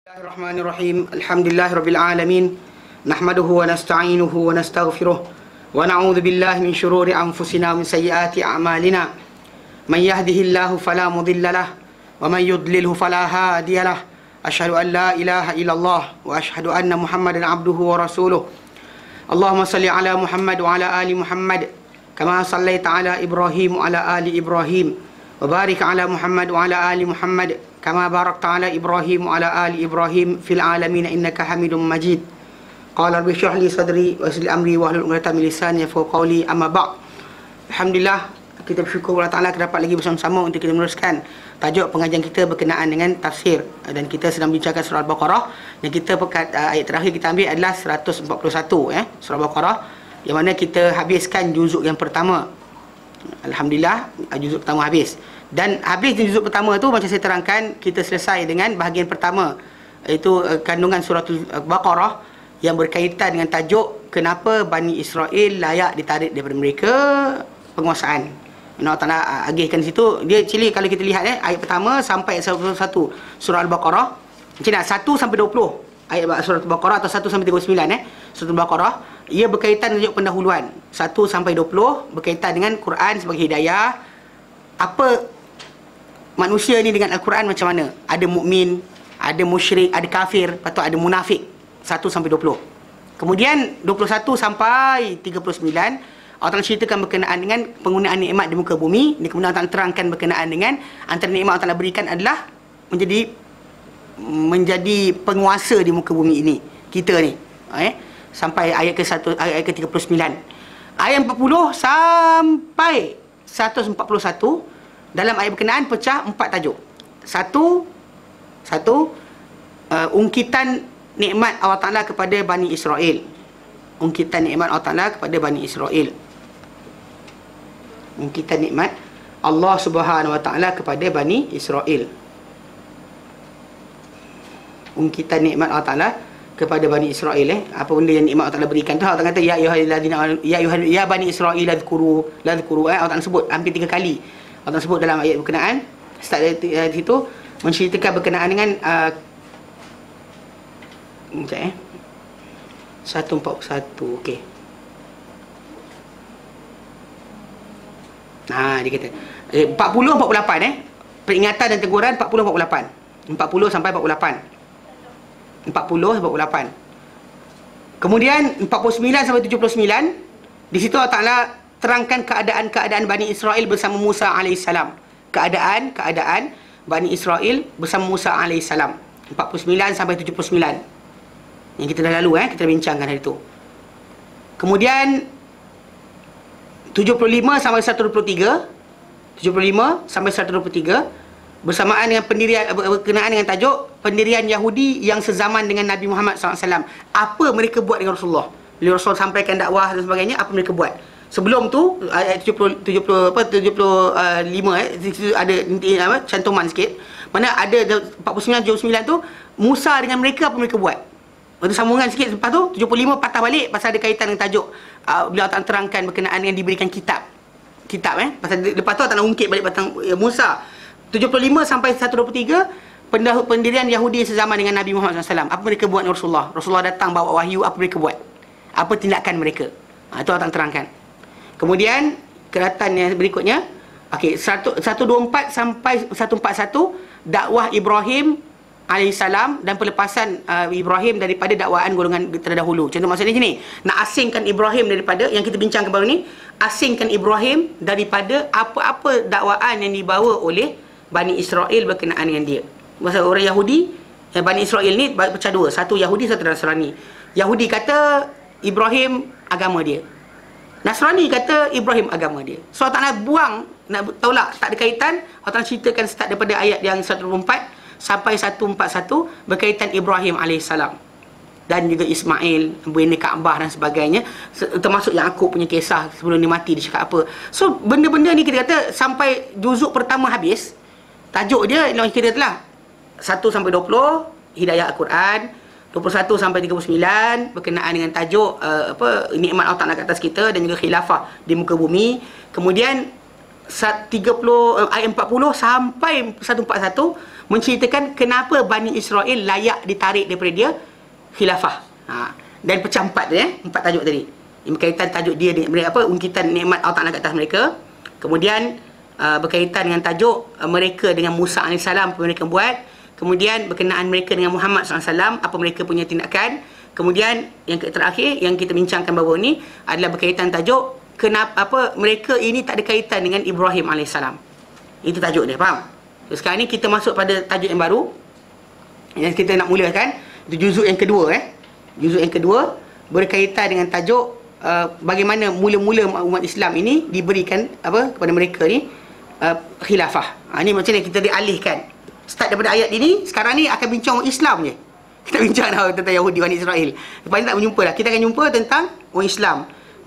Bismillahirrahmanirrahim. Alhamdulillahirabbil alamin. Nahmaduhu wa nasta'inuhu wa nastaghfiruh. Wa na'udzu billahi min shururi anfusina wa min sayyiati a'malina. Man yahdihillahu fala mudilla lahu wa man yudlilhu fala hadiya lahu. Asyhadu an la ilaha illallah wa asyhadu anna Muhammadan abduhu wa rasuluh. Allahumma salli ala Muhammad wa ala ali Muhammad kama sallaita ala Ibrahim wa ala ali Ibrahim. Wa barik ala Muhammad wa ala ali Muhammad kama barakta ala Ibrahim wa ala ali Ibrahim fil alamin innaka Hamidum Majid. Qala rabbi shrah li sadri wa yassir li amri wahlul 'uqdatam min lisani yafqahu qawli. Amma ba'd. Alhamdulillah, kita bersyukur Allah Taala dapat lagi bersama-sama untuk kita meneruskan tajuk pengajian kita berkenaan dengan tafsir, dan kita sedang bincangkan surah Al-Baqarah, dan kita ayat terakhir kita ambil adalah 141 surah Al-Baqarah, yang mana kita habiskan juzuk yang pertama. Alhamdulillah, juzuk pertama habis. Dan habis di juzuk pertama tu, macam saya terangkan, kita selesai dengan bahagian pertama, iaitu kandungan surah Al-Baqarah yang berkaitan dengan tajuk kenapa Bani Israel layak ditarik daripada mereka penguasaan. Allah Ta'ala agihkan di situ. Dia actually kalau kita lihat ayat pertama sampai 1 surah Al-Baqarah, macam mana 1 sampai 20 ayat surah Al-Baqarah, atau 1 sampai 39 surah Al-Baqarah, ia berkaitan dengan pendahuluan. 1 sampai 20 berkaitan dengan Quran sebagai hidayah. Apa manusia ni dengan Al-Quran macam mana? Ada mukmin, ada musyrik, ada kafir, lepas tu ada munafik. 1 sampai 20. Kemudian 21 sampai 39 Allah Ta'ala ceritakan berkenaan dengan penggunaan nikmat di muka bumi. Kemudian Allah Ta'ala terangkan berkenaan dengan antara nikmat Allah Ta'ala berikan adalah menjadi penguasa di muka bumi ini, kita ni. Sampai ayat ke-39. Ayat 40 sampai 141 dalam ayat berkenaan pecah 4 tajuk. Satu, ungkitan nikmat Allah Ta'ala kepada Bani Israel. Ungkitan nikmat Allah Ta'ala kepada Bani Israel. Ungkitan nikmat Allah Subhanahu Wa Ta'ala kepada Bani Israel. Ungkitan nikmat Allah Ta'ala kepada Bani Israel. Apa benda yang nikmat Allah Ta'ala berikan tu, Allah Ta'ala kata ya Bani Israel ladhkuru. Allah Ta'ala sebut hampir 3 kali. Allah Ta'ala sebut dalam ayat berkenaan. Start dari situ menceritakan berkenaan dengan 141. okey. Dia kata 40 48 peringatan dan teguran 40 48. 40 sampai 48. 40 48. Kemudian 49 sampai 79, di situ Allah Ta'ala terangkan keadaan Bani Israel bersama Musa alaihissalam. Keadaan Bani Israel bersama Musa alaihissalam. 49 sampai 79. Yang kita dah lalu kita bincangkan hari itu. Kemudian 75 sampai 123, 75 sampai 123 bersamaan dengan berkenaan dengan tajuk pendirian Yahudi yang sezaman dengan Nabi Muhammad SAW. Apa mereka buat dengan Rasulullah? Bila Rasul sampaikan dakwah dan sebagainya, apa mereka buat? Sebelum tu ayat 75 ada cantuman sikit. Mana ada 49 79 tu Musa dengan mereka, apa mereka buat? Lepas tu sambungan sikit, lepas tu 75 patah balik pasal ada kaitan dengan tajuk beliau tak terangkan berkenaan dengan diberikan kitab. Pasal lepas tu tak nak ungkit balik batang Musa. 75 sampai 123 pendirian Yahudi sezaman dengan Nabi Muhammad SAW. Apa mereka buat dengan Rasulullah? Rasulullah datang bawa wahyu, apa mereka buat? Apa tindakan mereka? Itu Allah tak terangkan. Kemudian keratan yang berikutnya, 124 sampai 141 dakwah Ibrahim alaihissalam dan pelepasan Ibrahim daripada dakwaan golongan terdahulu. Contoh maksudnya sini, nak asingkan Ibrahim daripada yang kita bincangkan baru ni, asingkan Ibrahim daripada apa-apa dakwaan yang dibawa oleh Bani Israel berkenaan dengan dia. Maksud orang Yahudi, Bani Israel ni pecah dua, satu Yahudi, satu Nasrani. Yahudi kata Ibrahim agama dia, Nasrani kata Ibrahim agama dia. So Allah Ta'ala buang, nak tolak, tak ada kaitan. Allah Ta'ala ceritakan start daripada ayat yang 124 sampai 141 berkaitan Ibrahim alaihissalam dan juga Ismail, benda Kaabah dan sebagainya, termasuk Yaqub punya kisah sebelum dia mati, dia cakap apa. So benda-benda ni kita kata sampai juzuk pertama habis, tajuk dia yang kita telah 1 sampai 20 hidayah Al-Quran, 21 sampai 39 berkenaan dengan tajuk nikmat Allah Ta'ala ke atas kita dan juga khilafah di muka bumi. Kemudian ayat 40 sampai 141 menceritakan kenapa Bani Israel layak ditarik daripada dia khilafah. Dan pecah 4 4 tajuk tadi. Ini berkaitan tajuk dia dengan apa, ungkitan nikmat Allah Taala kat atas mereka. Kemudian berkaitan dengan tajuk mereka dengan Musa AS, apa mereka buat. Kemudian berkenaan mereka dengan Muhammad SAW, apa mereka punya tindakan. Kemudian yang terakhir yang kita bincangkan baru ni adalah berkaitan tajuk kenapa mereka ini tak ada kaitan dengan Ibrahim AS. Itu tajuk dia, faham? So, sekarang ni kita masuk pada tajuk yang baru yang kita nak mulakan. Itu juzuk yang kedua. Juzuk yang kedua berkaitan dengan tajuk bagaimana mula-mula umat Islam ini diberikan kepada mereka ni khilafah. Ini macam ni kita dialihkan. Start daripada ayat ini, sekarang ni akan bincang orang Islam je. Kita bincang tentang Yahudi, Bani Israel. Lepas ni tak berjumpa dah. Kita akan jumpa tentang orang Islam.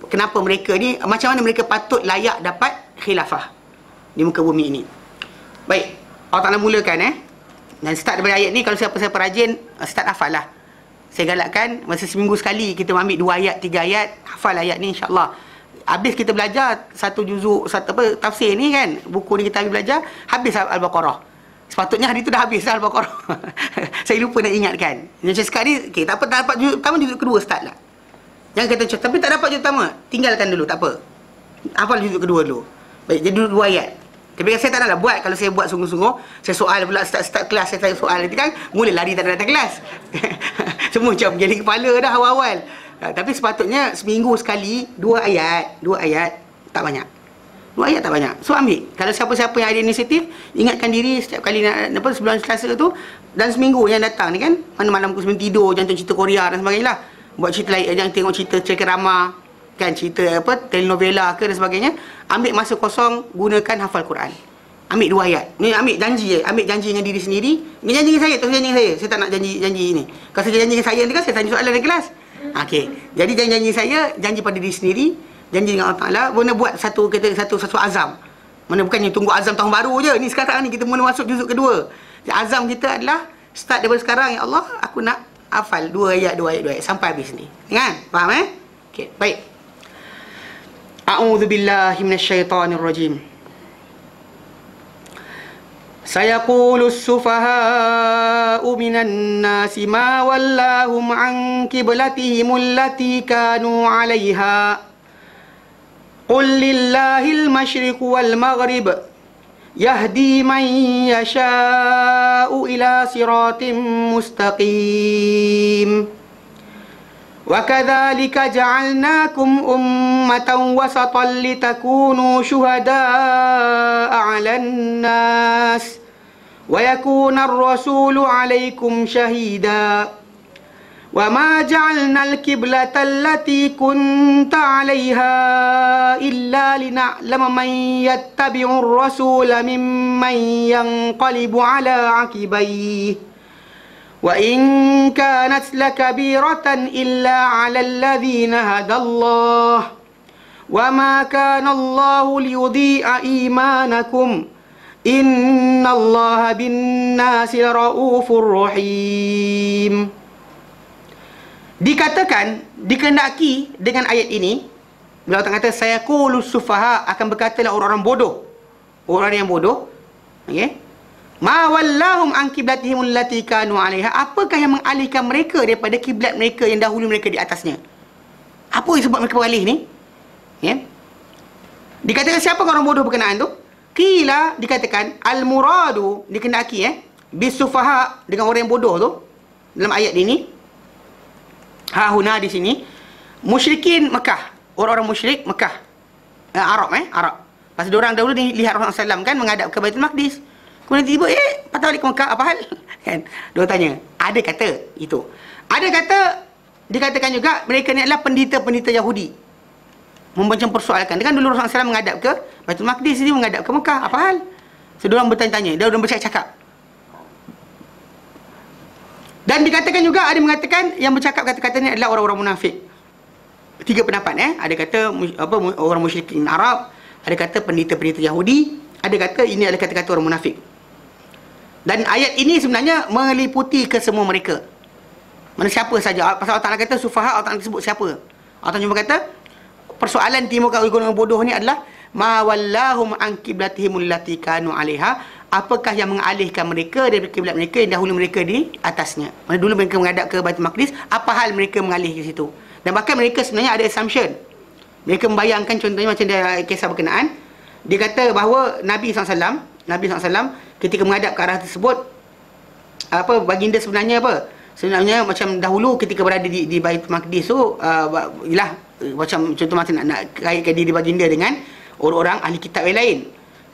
Kenapa mereka ni, macam mana mereka patut layak dapat khilafah di muka bumi ini. Baik, Allah Ta'ala mulakan dan start daripada ayat ni. Kalau siapa-siapa rajin, start hafal lah. Saya galakkan masa seminggu sekali kita ambil 2 ayat, 3 ayat, hafal ayat ni insya-Allah. Habis kita belajar satu juzuk, tafsir ni kan, buku ni kita belajar, habis Al-Baqarah. Sepatutnya hari tu dah habis Al-Baqarah. Saya lupa nak ingatkan. Macam sekarang ni, tak dapat juzuk pertama, juzuk kedua start lah. Jangan kata macam, tapi tak dapat juzuk pertama, tinggalkan dulu, tak apa. Hafal juzuk kedua dulu. Baik, jadi 2 ayat. Tapi saya tak nak buat, kalau saya buat sungguh-sungguh, saya soal pula start kelas, saya tanya soal nanti kan, mula lari tak datang kelas. Semua macam geleng kepala dah awal-awal. Tapi sepatutnya seminggu sekali 2 ayat, tak banyak. 2 ayat tak banyak. So ambil. Kalau siapa-siapa yang ada inisiatif, ingatkan diri setiap kali sebelum Selasa tu, dan seminggu yang datang ni kan, mana malam sebelum tidur, jangan cerita Korea dan sebagainya lah. Buat cerita lain, jangan tengok cerita ceramah, kan, cerita telenovela ke dan sebagainya. Ambil masa kosong, gunakan hafal Quran. Ambil 2 ayat. Ni ambil janji dengan diri sendiri. Ini janji dengan saya, tak janji dengan saya. Saya tak nak janji ni. Kalau saya janji dengan saya ni kan, saya tanya soalan dalam kelas. Okey. Jadi janji saya, janji pada diri sendiri, janji dengan Allah Taala, mana buat satu azam. Mana bukannya tunggu azam tahun baru je. Ni sekarang ni kita mula masuk juzuk kedua. Jadi, azam kita adalah start daripada sekarang, ya Allah, aku nak hafal 2 ayat sampai habis ni. Kan? Faham Okey, baik. A'udzu billahi minasyaitonir rajim. Sayaqulu as-sufaha'u minan nasi ma wallahum an qiblatihim allati kanu 'alayha. Qul lillahil masyriqu wal maghrib yahdi man yasha'u ila siratim mustaqim. Wa kadzalika ja'alnakum ummatan wasatan litakunu syuhada'a 'alan nas wa yakuna ar-rasulu 'alaykum shahida. Wa ma ja'alna al-qiblata allati kunta 'alayha illa lina'lama man yattabi'u ar-rasula mimman yanqalibu 'ala 'aqibayhi. Wa in kanat lakabiratan illa 'ala alladhina hadallah. Wa ma kana Allahu liyudhi'a imanakum. Innallaha bin-nasi raufur rahim. Dikatakan, dikehendaki dengan ayat ini, bila Allah kata sayaqulu sufaha, akan berkatalah orang-orang bodoh. Orang yang bodoh, okey. Ma wallahum an qiblatihim allati kanu 'alaiha. Apakah yang mengalihkan mereka daripada kiblat mereka yang dahulu mereka di atasnya? Apa yang sebab mereka beralih ni? Ya. Dikatakan siapa orang bodoh berkenaan tu? Qila, dikatakan al-muradu, dikehendaki bisufaha, dengan orang yang bodoh tu dalam ayat ini. Huna di sini musyrikin Mekah, orang-orang musyrik Mekah, Arab Arab. Pasal diorang dahulu lihat Rasulullah SAW kan menghadap ke Baitul Maqdis. Kemudian tiba patah balik ke Mekah, apa hal? Kan? Diorang tanya, ada kata itu. Ada kata dikatakan juga mereka ni adalah pendeta-pendeta Yahudi. Mempersoalkan. Kan dulu Rasulullah SAW menghadap ke Baitul Maqdis, ini menghadap ke Mekah, apa hal? So diorang bertanya-tanya, diorang bercakap-cakap. Dan dikatakan juga, ada mengatakan yang bercakap kata-kata ni adalah orang-orang munafik. 3 pendapat Ada kata orang musyrikin Arab, ada kata pendeta-pendeta Yahudi, ada kata ini adalah kata-kata orang munafik. Dan ayat ini sebenarnya meliputi ke semua mereka. Mana siapa saja. Pasal Allah Ta'ala kata sufaha, Allah Ta'ala sebut siapa. Allah Ta'ala cuma kata persoalan timur kat golongan bodoh ni adalah ma wallahum an qiblatihim allati kanu 'alaiha, apakah yang mengalihkan mereka dari kiblat mereka yang dahulu mereka di atasnya. Mana dulu mereka menghadap ke Baitul Maqdis, apa hal mereka mengalih ke situ. Dan bahkan mereka sebenarnya ada assumption. Mereka membayangkan, contohnya macam dia kisah berkenaan, dia kata bahawa Nabi SAW ketika menghadap ke arah tersebut, apa baginda sebenarnya apa? Sebenarnya macam dahulu ketika berada di Baitul Maqdis tu, macam contoh macam nak kaitkan diri baginda dengan orang-orang ahli kitab yang lain.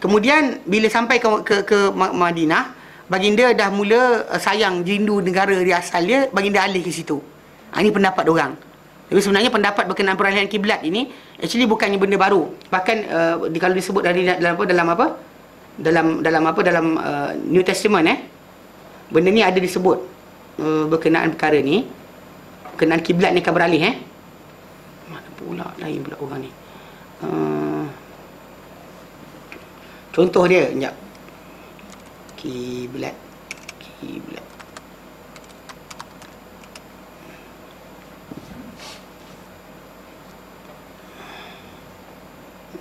Kemudian bila sampai ke Madinah, baginda dah mula sayang, rindu negara dia asal dia, baginda alih ke situ. Ini pendapat orang. Tapi sebenarnya pendapat berkenaan peralihan kiblat ini actually bukannya benda baru. Bahkan kalau disebut dalam New Testament, benda ni ada disebut berkenaan perkara ni, berkenaan kiblat ni akan beralih. Mana pula lain pula orang ni. Contoh dia, sekejap. Kiblat.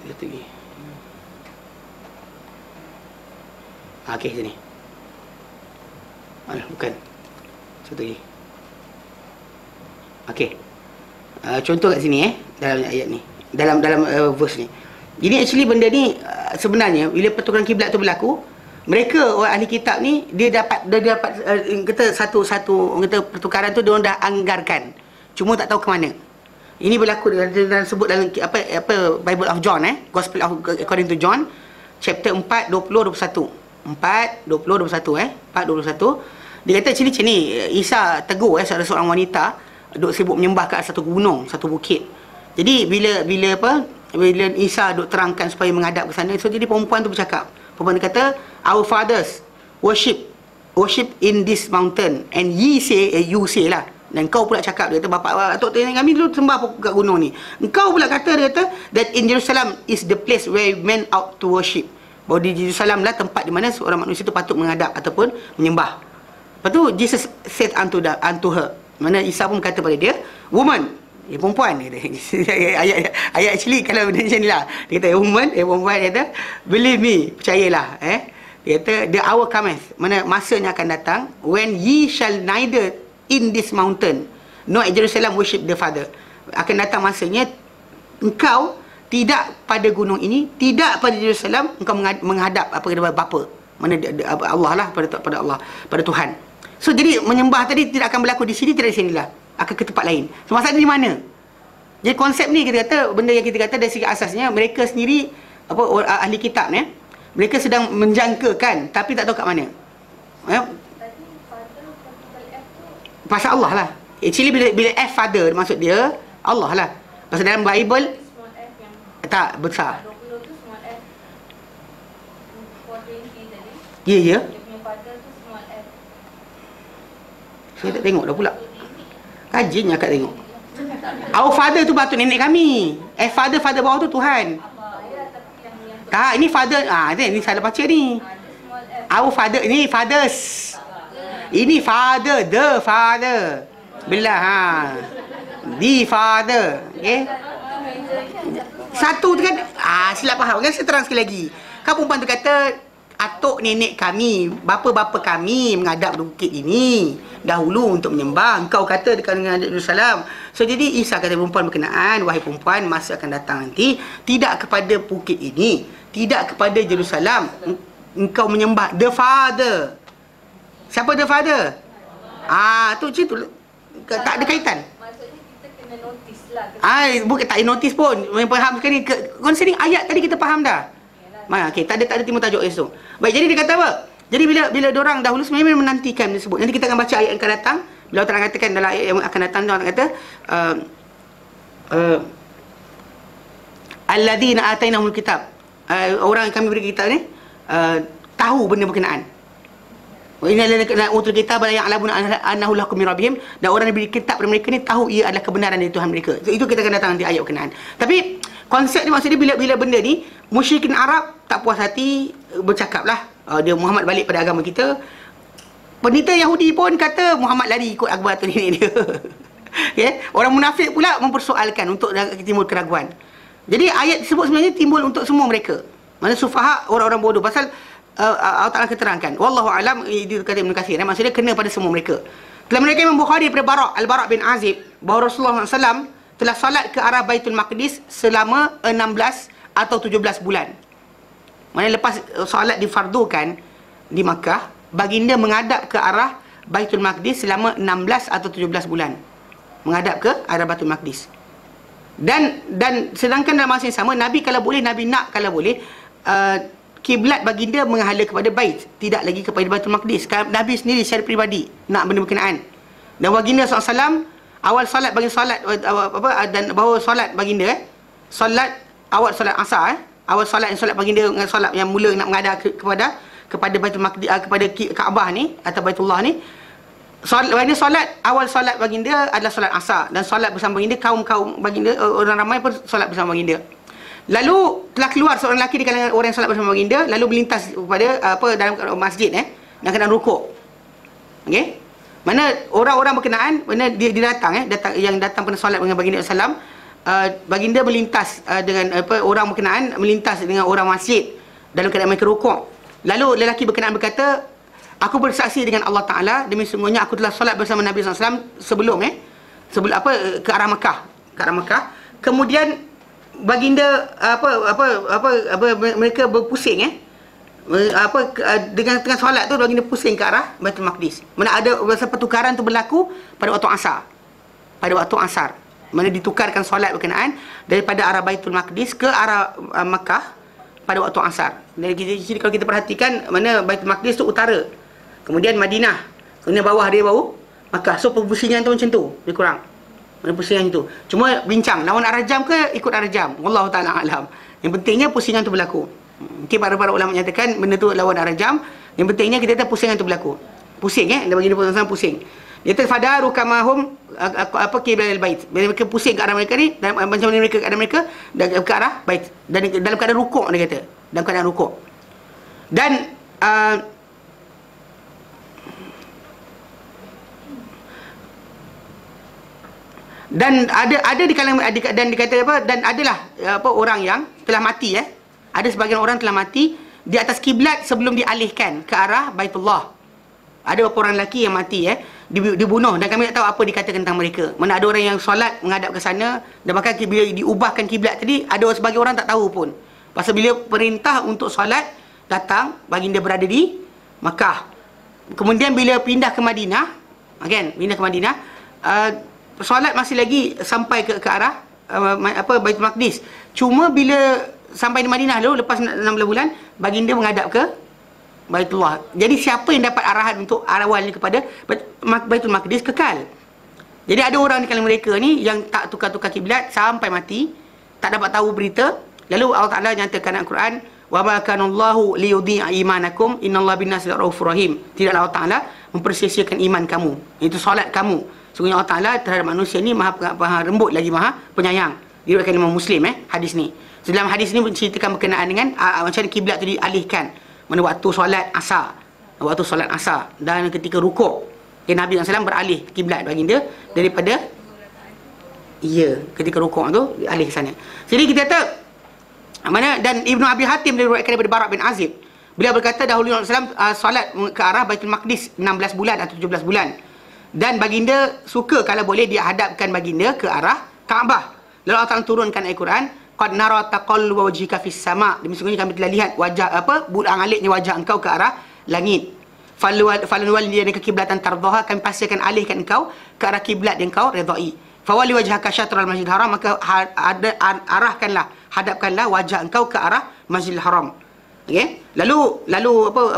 Satu lagi. Okey, sini. Bukan. Satu lagi. Okey. Contoh kat sini dalam ayat ni. Dalam verse ni. Jadi actually benda ni sebenarnya bila pertukaran kiblat tu berlaku, mereka orang ahli kitab ni dia dapat kata satu kata pertukaran tu dia orang dah anggarkan. Cuma tak tahu ke mana. Ini berlaku dalam sebut dalam apa Bible of John, Gospel of according to John, chapter 4 20 21. 4 20 21 4 21. Dia kata macam ni, Isa tegur seorang wanita duk sibuk menyembah kat satu gunung, satu bukit. Jadi bila Isa duk terangkan supaya menghadap ke sana, so jadi perempuan tu bercakap. Perempuan tu kata, our fathers worship in this mountain, and you say lah. Dan kau pula cakap, dia kata, bapak atuk kami dulu sembah kat gunung ni. Engkau pula kata, dia kata, that in Jerusalem is the place where men out to worship. Bahawa di Jerusalem lah tempat di mana seorang manusia tu patut menghadap ataupun menyembah. Lepas tu Jesus said unto her, mana Isa pun kata pada dia, woman, perempuan, dia kata. ayat actually kalau benda macam ni lah, dia kata woman, perempuan, dia kata, believe me, percayalah, dia kata the hour cometh, mana masanya akan datang, when ye shall neither in this mountain nor at Jerusalem worship the Father. Akan datang masanya engkau tidak pada gunung ini, tidak pada Jerusalem engkau menghadap kepada bapa, mana Allah lah, pada Allah, pada Tuhan. So jadi menyembah tadi tidak akan berlaku di sini, tidak di sinilah, akan ke tempat lain. So masalah di mana? Jadi konsep ni kita kata, benda yang kita kata dari segi asasnya, mereka sendiri ahli kitab ni, mereka sedang menjangkakan tapi tak tahu kat mana. Pasal Allah lah. Actually bila F father maksud dia Allah lah. Pasal dalam Bible tak besar. 20 tu small f. 420 tadi. Ya. Dia punya father tu small f. Saya tak tengok dah pula. Kajian akak tengok. Our father tu patut nenek kami. Father bawah tu Tuhan. Tak, ini father. Ini salah baca ni. Our father, ini fathers. Ini father, the father. Belah the father. Okey. Satu tu kan silap faham kan, saya terang sekali lagi. Kan perempuan tu kata atuk nenek kami, bapa-bapa kami menghadap bukit ini dahulu untuk menyembah. Engkau kata dekat dengan Jerusalem. So jadi Isa kata perempuan berkenaan, wahai perempuan, masa akan datang nanti tidak kepada bukit ini, tidak kepada Jerusalem engkau menyembah the father. Siapa the father? Tu macam tu. Tak ada kaitan. Maksudnya kita kena notice lah. Bukan tak notice pun. Faham sekali. Concerning ayat tadi kita faham dah. Okey, tak ada timbul tajuk esok. Baik, jadi dia kata apa? Jadi bila dorang dahulu sebenarnya menantikan disebut. Nanti kita akan baca ayat yang akan datang. Bila Allah katakan dalam ayat yang akan datang, Allah kata alladzina atainahumul kitab. Orang yang kami beri kitab ni tahu benda berkenaan. Wa inna lana utul kitab yang alabuna annahu lakum min rabbihim, dan orang yang beri kitab kepada mereka ni tahu ia adalah kebenaran dari Tuhan mereka. So, itu kita akan datang nanti ayat berkenaan. Tapi konsep ni maksudnya bila benda ni musyrikin Arab tak puas hati, bercakaplah dia Muhammad balik pada agama kita. Penita Yahudi pun kata Muhammad lari ikut agama tu nenek dia. Okay? Orang munafik pula mempersoalkan untuk timbul keraguan. Jadi ayat tersebut sebenarnya timbul untuk semua mereka. Mana sufaha, orang-orang bodoh. Pasal Allah Ta'ala keterangkan. Wallahu alam, itu kata Ibn Katsir. Maksudnya kena pada semua mereka. Telah mereka Imam Bukhari daripada Al-Bara' bin Azib, bahawa Rasulullah SAW telah salat ke arah Baitul Maqdis selama 16 atau 17 bulan. Maksudnya lepas salat difardukan di Makkah, baginda menghadap ke arah Baitul Maqdis selama 16 atau 17 bulan. Menghadap ke arah Baitul Maqdis. Dan sedangkan dalam masa yang sama, Nabi kalau boleh, Nabi nak kalau boleh, kiblat baginda menghala kepada bait, tidak lagi kepada Baitul Maqdis. Nabi sendiri secara peribadi nak benda berkenaan. Dan baginda SAW awal solat bagi solat dan bahawa solat baginda solat awal solat asar awal solat yang solat baginda dengan solat yang mula nak menghadap kepada Baitul Maqdis, kepada Kaabah ni atau Baitullah ni. Solat awal solat baginda adalah solat asar, dan solat bersama baginda, kaum baginda, orang ramai pun solat bersama baginda. Lalu telah keluar seorang lelaki di kalangan orang yang solat bersama baginda, lalu melintas kepada dalam masjid dalam keadaan rukuk. Okey, mana orang-orang berkenaan, mana dia datang yang datang pada solat dengan baginda sallam, baginda melintas dengan orang berkenaan melintas dengan orang masjid dalam keadaan mereka rukuk. Lalu lelaki berkenaan berkata, aku bersaksi dengan Allah Ta'ala, demi sungguhnya aku telah solat bersama Nabi SAW sebelum ke arah Makkah. Kemudian baginda mereka berpusing dengan tengah solat tu, baginda pusing ke arah Baitul Maqdis. Mana ada pertukaran tu berlaku pada waktu asar. Mana ditukarkan solat berkenaan daripada arah Baitul Maqdis ke arah Makkah pada waktu asar. Jadi kalau kita perhatikan, mana Baitul Maqdis tu utara, kemudian Madinah, kemudian bawah dia baru Makkah. So perpusingan tu macam tu, lebih kurang. Mana pusingan tu. Cuma bincang lawan arah jam ke ikut arah jam. Wallahu ta'ala alam. Yang pentingnya pusingan tu berlaku. Mungkin para ulama menyatakan benda tu lawan arah jam. Yang pentingnya kita tahu pusingan tu berlaku. Pusing dan baginda Rasulullah pusing. Dia tafadaru kamahum qiblal bait. Bila mereka pusing ke arah mereka ni, dan macam mana mereka ke arah mereka, dan ke arah bait, dan dalam keadaan rukuk, dia kata dalam keadaan rukuk. Dan ada di kalangan, dan dikata dan adalah orang yang telah mati ada sebagian orang telah mati di atas kiblat sebelum dialihkan ke arah Baitullah. Ada beberapa orang lelaki yang mati dibunuh, dan kami tak tahu apa dikatakan tentang mereka. Mana ada orang yang solat menghadap ke sana, dan bahkan bila diubahkan kiblat tadi, ada sebagian orang tak tahu pun. Pasal bila perintah untuk solat datang, baginda berada di Makkah. Kemudian bila pindah ke Madinah, solat masih lagi sampai ke arah Baitul Maqdis. Cuma bila sampai di Madinah dulu, lepas 16 bulan, baginda menghadap ke Baitullah. Jadi siapa yang dapat arahan untuk awalnya kepada Baitul Maqdis kekal. Jadi ada orang di kalangan mereka ni yang tak tukar-tukar kiblat sampai mati, tak dapat tahu berita. Lalu Allah Ta'ala nyatakan dalam Quran, wa ma kana Allahu liyudhi'a imanakum innallaha bin-nasi laraufur rahim. Tidaklah Allah Ta'ala mempersia-siakan iman kamu, itu solat kamu. Sungguhnya Allah Ta'ala terhadap manusia ni maha lembut lagi maha penyayang. Diriwayatkan Imam Muslim hadis ni. Dalam hadis ni menceritakan berkenaan dengan macam mana kiblat tu dialihkan. Mana waktu solat asar, dan ketika rukuk, Nabi SAW beralih kiblat baginda daripada ketika rukuk tu dialih ke sana. Jadi kita kata dan Ibnu Abi Hatim diriwayatkan daripada Bara' bin Azib, beliau berkata dahulu Nabi SAW solat ke arah Baitul Maqdis 16 bulan atau 17 bulan, dan baginda suka kalau boleh dia hadapkan baginda ke arah Kaabah. Lalu Allah Ta'ala turunkan ayat Quran, qad nara taqalluba wajhika fis sama', demi sungguhnya kami telah lihat wajah bulang-aliknya wajah engkau ke arah langit. Falanwalliyannaka kiblatan tardaha, kami pasti akan alihkan engkau ke arah kiblat yang kau redai. Fawalli wajhaka syatral masjidil haram, maka hadapkanlah wajah engkau ke arah Masjidil Haram. Okey, lalu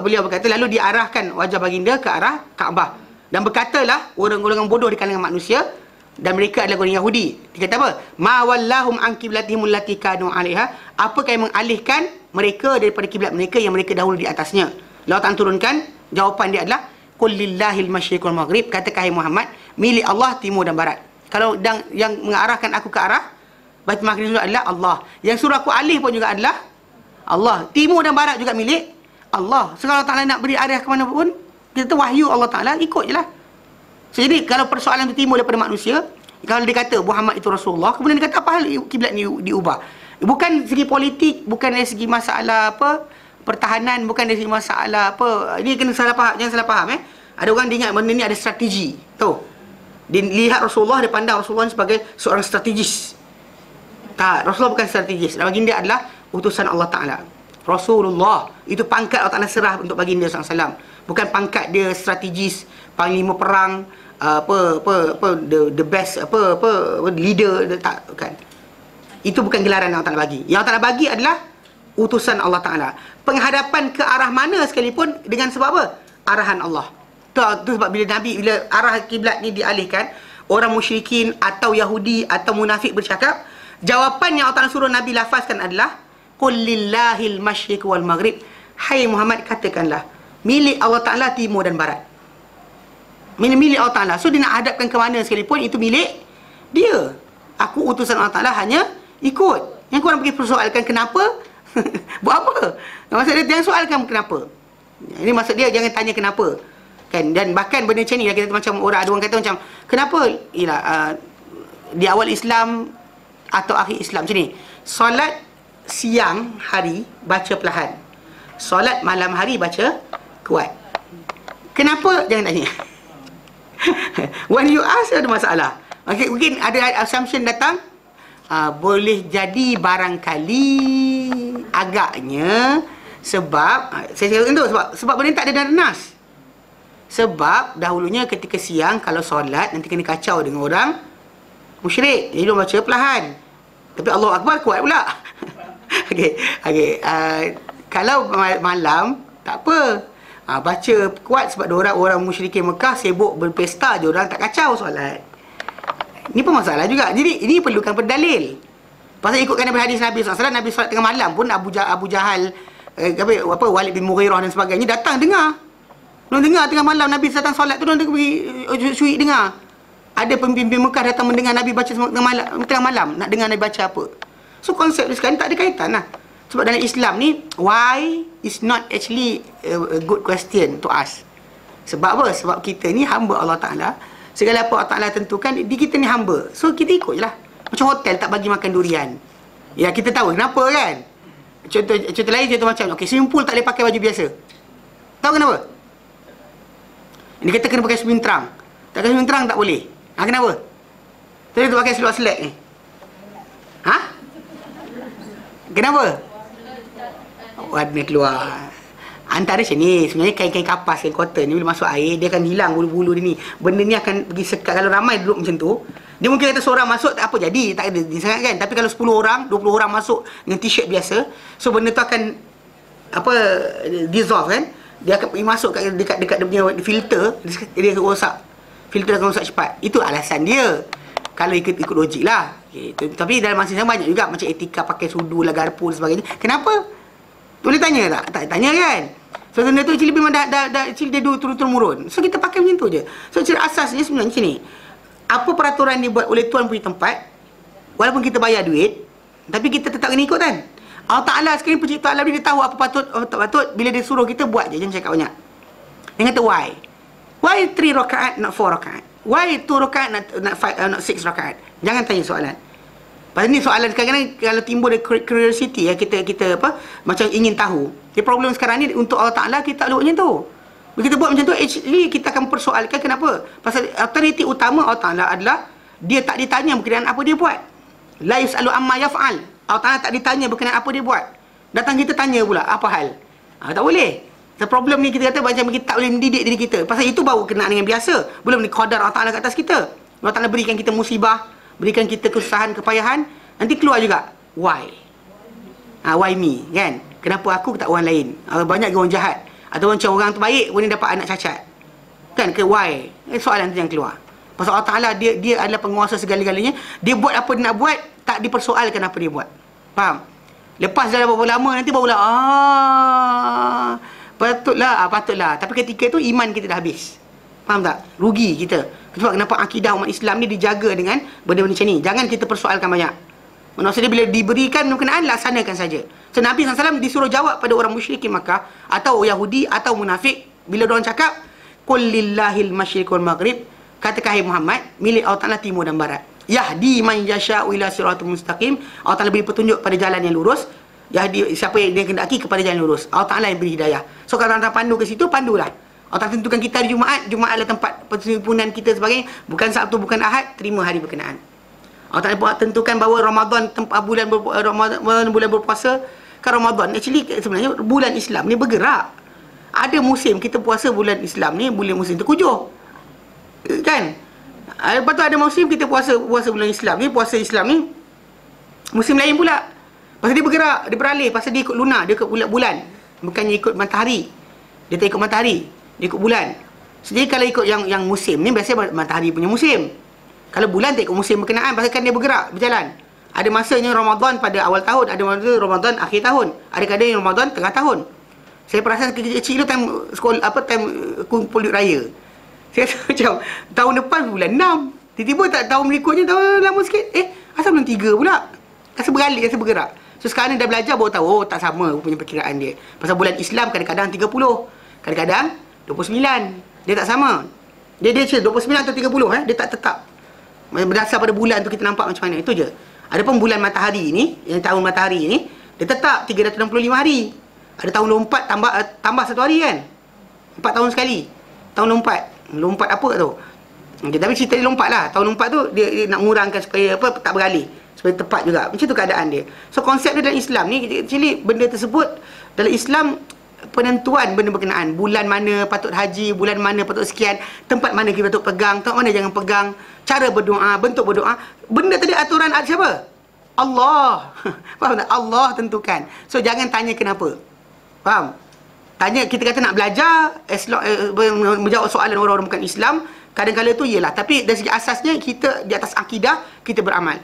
beliau berkata, lalu diarahkan wajah baginda ke arah Kaabah, dan berkatalah orang-orang bodoh di kalangan manusia, dan mereka adalah orang Yahudi. Dia kata apa? Ma wallahum an qiblatihim allati kanu 'alaiha, apakah yang mengalihkan mereka daripada kiblat mereka yang mereka dahulu di atasnya. Allah Ta'ala turunkan jawapan dia adalah qul lillahil masyriq wal maghrib, katakan hai Muhammad, milik Allah timur dan barat. Kalau yang mengarahkan aku ke arah Baitul Maqdis adalah Allah, yang suruh aku alih pun juga adalah Allah. Timur dan barat juga milik Allah. Sekarang Allah Ta'ala nak beri arah ke mana pun, kita wahyu Allah Ta'ala, ikut je lah. So, jadi kalau persoalan itu timbul daripada manusia, kalau dia kata Muhammad itu Rasulullah, kemudian dia kata apa hal kiblat ni diubah, Bukan segi politik, bukan dari segi masalah apa pertahanan, bukan dari segi masalah apa. Ini kena salah faham, jangan salah faham Ada orang dia ingat benda ni ada strategi. Tahu? Dia lihat Rasulullah, dia pandang Rasulullah sebagai seorang strategis. Tak, Rasulullah bukan strategis. Baginda adalah utusan Allah Taala. Rasulullah itu pangkat Allah Taala serah untuk baginda SAW. Bukan pangkat dia strategis, panglima perang, the best leader, tak, bukan. Itu bukan gelaran yang Allah Ta'ala bagi. Yang Allah Ta'ala bagi adalah utusan Allah Ta'ala. Penghadapan ke arah mana sekalipun dengan sebab apa? Arahan Allah. Itu sebab bila arah kiblat ni dialihkan, orang musyrikin atau Yahudi atau munafik bercakap, jawapan yang Allah Ta'ala suruh Nabi lafazkan adalah qul lillahil masyriq wal maghrib. Hai Muhammad, katakanlah milik Allah Ta'ala timur dan barat. Milik Allah Ta'ala. So dia nak hadapkan ke mana sekalipun, itu milik dia. Aku utusan Allah Ta'ala hanya ikut. Yang korang pergi persoalkan kenapa? Buat apa? Maksud dia jangan soalkan kenapa. Ini maksud dia jangan tanya kenapa. Kan? Dan bahkan benda macam ni kita macam ada orang kata macam kenapa? Di awal Islam atau akhir Islam macam ni. Solat siang hari baca perlahan. Solat malam hari baca kuat. Kenapa? Jangan tanya. When you ask ada masalah. Okay, mungkin ada assumption datang, boleh jadi barangkali agaknya sebab saya cakap tu sebab benda tak ada dalam nas. Sebab dahulunya ketika siang kalau solat nanti kena kacau dengan orang musyrik, jadi dia baca perlahan. Tapi Allahu Akbar kuat pula. Okey. Kalau malam tak apa. Baca kuat sebab orang musyrikin Mekah sibuk berpesta je, orang tak kacau solat. Ini pun masalah juga. Jadi ini perlukan berdalil. Pasal ikutkan daripada hadis Nabi SAW, Nabi solat tengah malam pun Abu Jahal, Walid bin Mughirah dan sebagainya datang dengar. Mereka dengar tengah malam Nabi datang solat tu, mereka pergi syuik dengar. Ada pemimpin Mekah datang mendengar Nabi baca tengah malam, nak dengar Nabi baca apa. So konsep sekarang tak ada kaitan lah. Sebab dalam Islam ni, why is not actually a good question to ask. Sebab apa? Sebab kita ni hamba Allah Ta'ala. Segala apa Allah Ta'ala tentukan, di kita ni hamba. So kita ikut je lah. Macam hotel tak bagi makan durian. Ya kita tahu kenapa kan. Contoh lain, contoh macam okay, swimming pool tak boleh pakai baju biasa. Tahu kenapa? Dia kata kena pakai swimming trunk. Tak pakai swimming trunk tak boleh. Kenapa? Tadi tu pakai seluar selek ni. Kenapa? Warna keluar. Antara macam ni, sebenarnya kain-kain kapas, kain cotton ni bila masuk air, dia akan hilang bulu-bulu dia ni. Benda ni akan pergi sekat. Kalau ramai duduk macam tu, dia mungkin kata seorang masuk, tak apa jadi, tak ada sangat kan. Tapi kalau 10 orang, 20 orang masuk dengan t-shirt biasa, so benda tu akan dissolve kan. Dia akan pergi masuk dekat dia punya filter, dia akan rosak. Filter akan rosak cepat. Itu alasan dia. Kalau ikut logik lah. Okay. Tapi dalam masa yang banyak juga macam etika pakai sudu lah, garpu dan sebagainya. Kenapa? Boleh tanya tak? Tak tanya kan? So benda tu actually memang dah actually dia turun-turun. So kita pakai macam tu je. So cara asasnya sebenarnya macam ni. Apa peraturan dibuat oleh tuan punya tempat, walaupun kita bayar duit, tapi kita tetap kena ikut kan? Allah Ta'ala sekarang pencipta alam ni, dia tahu apa patut, apa tak patut. Bila dia suruh kita buat je, jangan cakap banyak. Dia kata why? Why 3 rakaat not 4 rakaat? Why 2 rakaat not 6 rakaat? Jangan tanya soalan. Pasal ni soalan kadang-kadang kalau timbul dari curiosity kita macam ingin tahu. Dia problem sekarang ni untuk Allah Ta'ala kita tak buat macam tu. Bila kita buat macam tu, actually kita akan persoalkan kenapa? Pasal authority utama Allah Ta'ala adalah dia tak ditanya berkenaan apa dia buat. La yus'alu amma yaf'al. Allah Ta'ala tak ditanya berkenaan apa dia buat. Datang kita tanya pula apa hal. Tak boleh. The problem ni kita kata macam kita tak boleh mendidik diri kita. Pasal itu baru kenaan dengan biasa. Belum ni qadar Allah Ta'ala kat atas kita. Allah Ta'ala berikan kita musibah, berikan kita kesusahan, kepayahan, nanti keluar juga why. Why me kan? Kenapa aku tak orang lain? Banyak orang jahat atau macam orang tu baik boleh dapat anak cacat. Kan ke why? Soalan tu yang keluar. Pasal Allah Ta'ala dia adalah penguasa segala-galanya. Dia buat apa dia nak buat, tak dipersoalkan apa dia buat. Faham? Lepas dah berapa lama nanti barulah patutlah. Tapi ketika tu iman kita dah habis. Faham tak? Rugi kita. Sebab kenapa akidah umat Islam ni dijaga dengan benda-benda macam ni. Jangan kita persoalkan banyak. Maksudnya bila diberikan berkenaan, laksanakan saja. So Nabi SAW disuruh jawab pada orang musyrikin Makkah atau Yahudi atau munafik. Bila diorang cakap, qul lillahil masyriq wal maghrib, katakan hai Muhammad, milik Allah Ta'ala timur dan barat. Yahdi man yasha'u ila siratal mustaqim. Allah Taala beri petunjuk pada jalan yang lurus. Yahdi siapa yang dia kehendaki kepada jalan lurus. Allah Taala yang beri hidayah. So kalau anda pandu ke situ, pandulah. Allah Taala tentukan kita hari Jumaat, Jumaat adalah tempat perhimpunan kita sebagainya, bukan Sabtu, bukan Ahad, terima hari berkenaan. Allah Taala tentukan bahawa Ramadan bulan berpuasa, kan Ramadan actually sebenarnya bulan Islam ni bergerak. Ada musim kita puasa bulan Islam ni, bulan musim terkujuh. Kan? Lepas tu ada musim kita puasa bulan Islam ni, puasa Islam ni musim lain pula. Pasal dia bergerak, dia beralih, pasal dia ikut lunar, dia ikut bulan. Bukannya ikut matahari. Dia tak ikut matahari, dia ikut bulan. Jadi kalau ikut yang musim ni, biasanya matahari punya musim. Kalau bulan tak ikut musim berkenaan, pasal kan dia bergerak, berjalan. Ada masanya Ramadan pada awal tahun, ada masa Ramadan akhir tahun, ada kadang Ramadan tengah tahun. Saya perasan kecil-kecil tu time sekolah time kumpul duit raya. Saya macam tahun depan bulan 6. Tiba-tiba tak tahun berikutnya tahun lama sikit. Asal bulan 3 pula. Rasa beralih, rasa bergerak. So sekarang ni dah belajar baru tahu, oh tak sama punya perkiraan dia. Pasal bulan Islam kadang-kadang 30, kadang-kadang 29. Dia tak sama. Dia 29 atau 30 dia tak tetap. Berdasar pada bulan tu kita nampak macam mana. Itu je. Adapun bulan matahari ni, yang tahun matahari ni, dia tetap 365 hari. Ada tahun lompat tambah 1 hari kan. 4 tahun sekali. Tahun lompat. Lompat apa tu? Okay, tapi cerita dia lompat lah. Tahun lompat tu dia nak mengurangkan supaya tak beralih. Supaya tepat juga. Macam tu keadaan dia. So konsep dia dalam Islam ni, actually benda tersebut dalam Islam, penentuan benda berkenaan, bulan mana patut haji, bulan mana patut sekian, tempat mana kita patut pegang, tempat mana jangan pegang, cara berdoa, bentuk berdoa, benda tadi aturan ada siapa? Allah. Faham tak? Allah tentukan. So jangan tanya kenapa. Faham? Tanya, kita kata nak belajar menjawab soalan orang-orang bukan Islam, kadang-kadang tu iyalah, tapi dari segi asasnya kita di atas akidah kita beramal.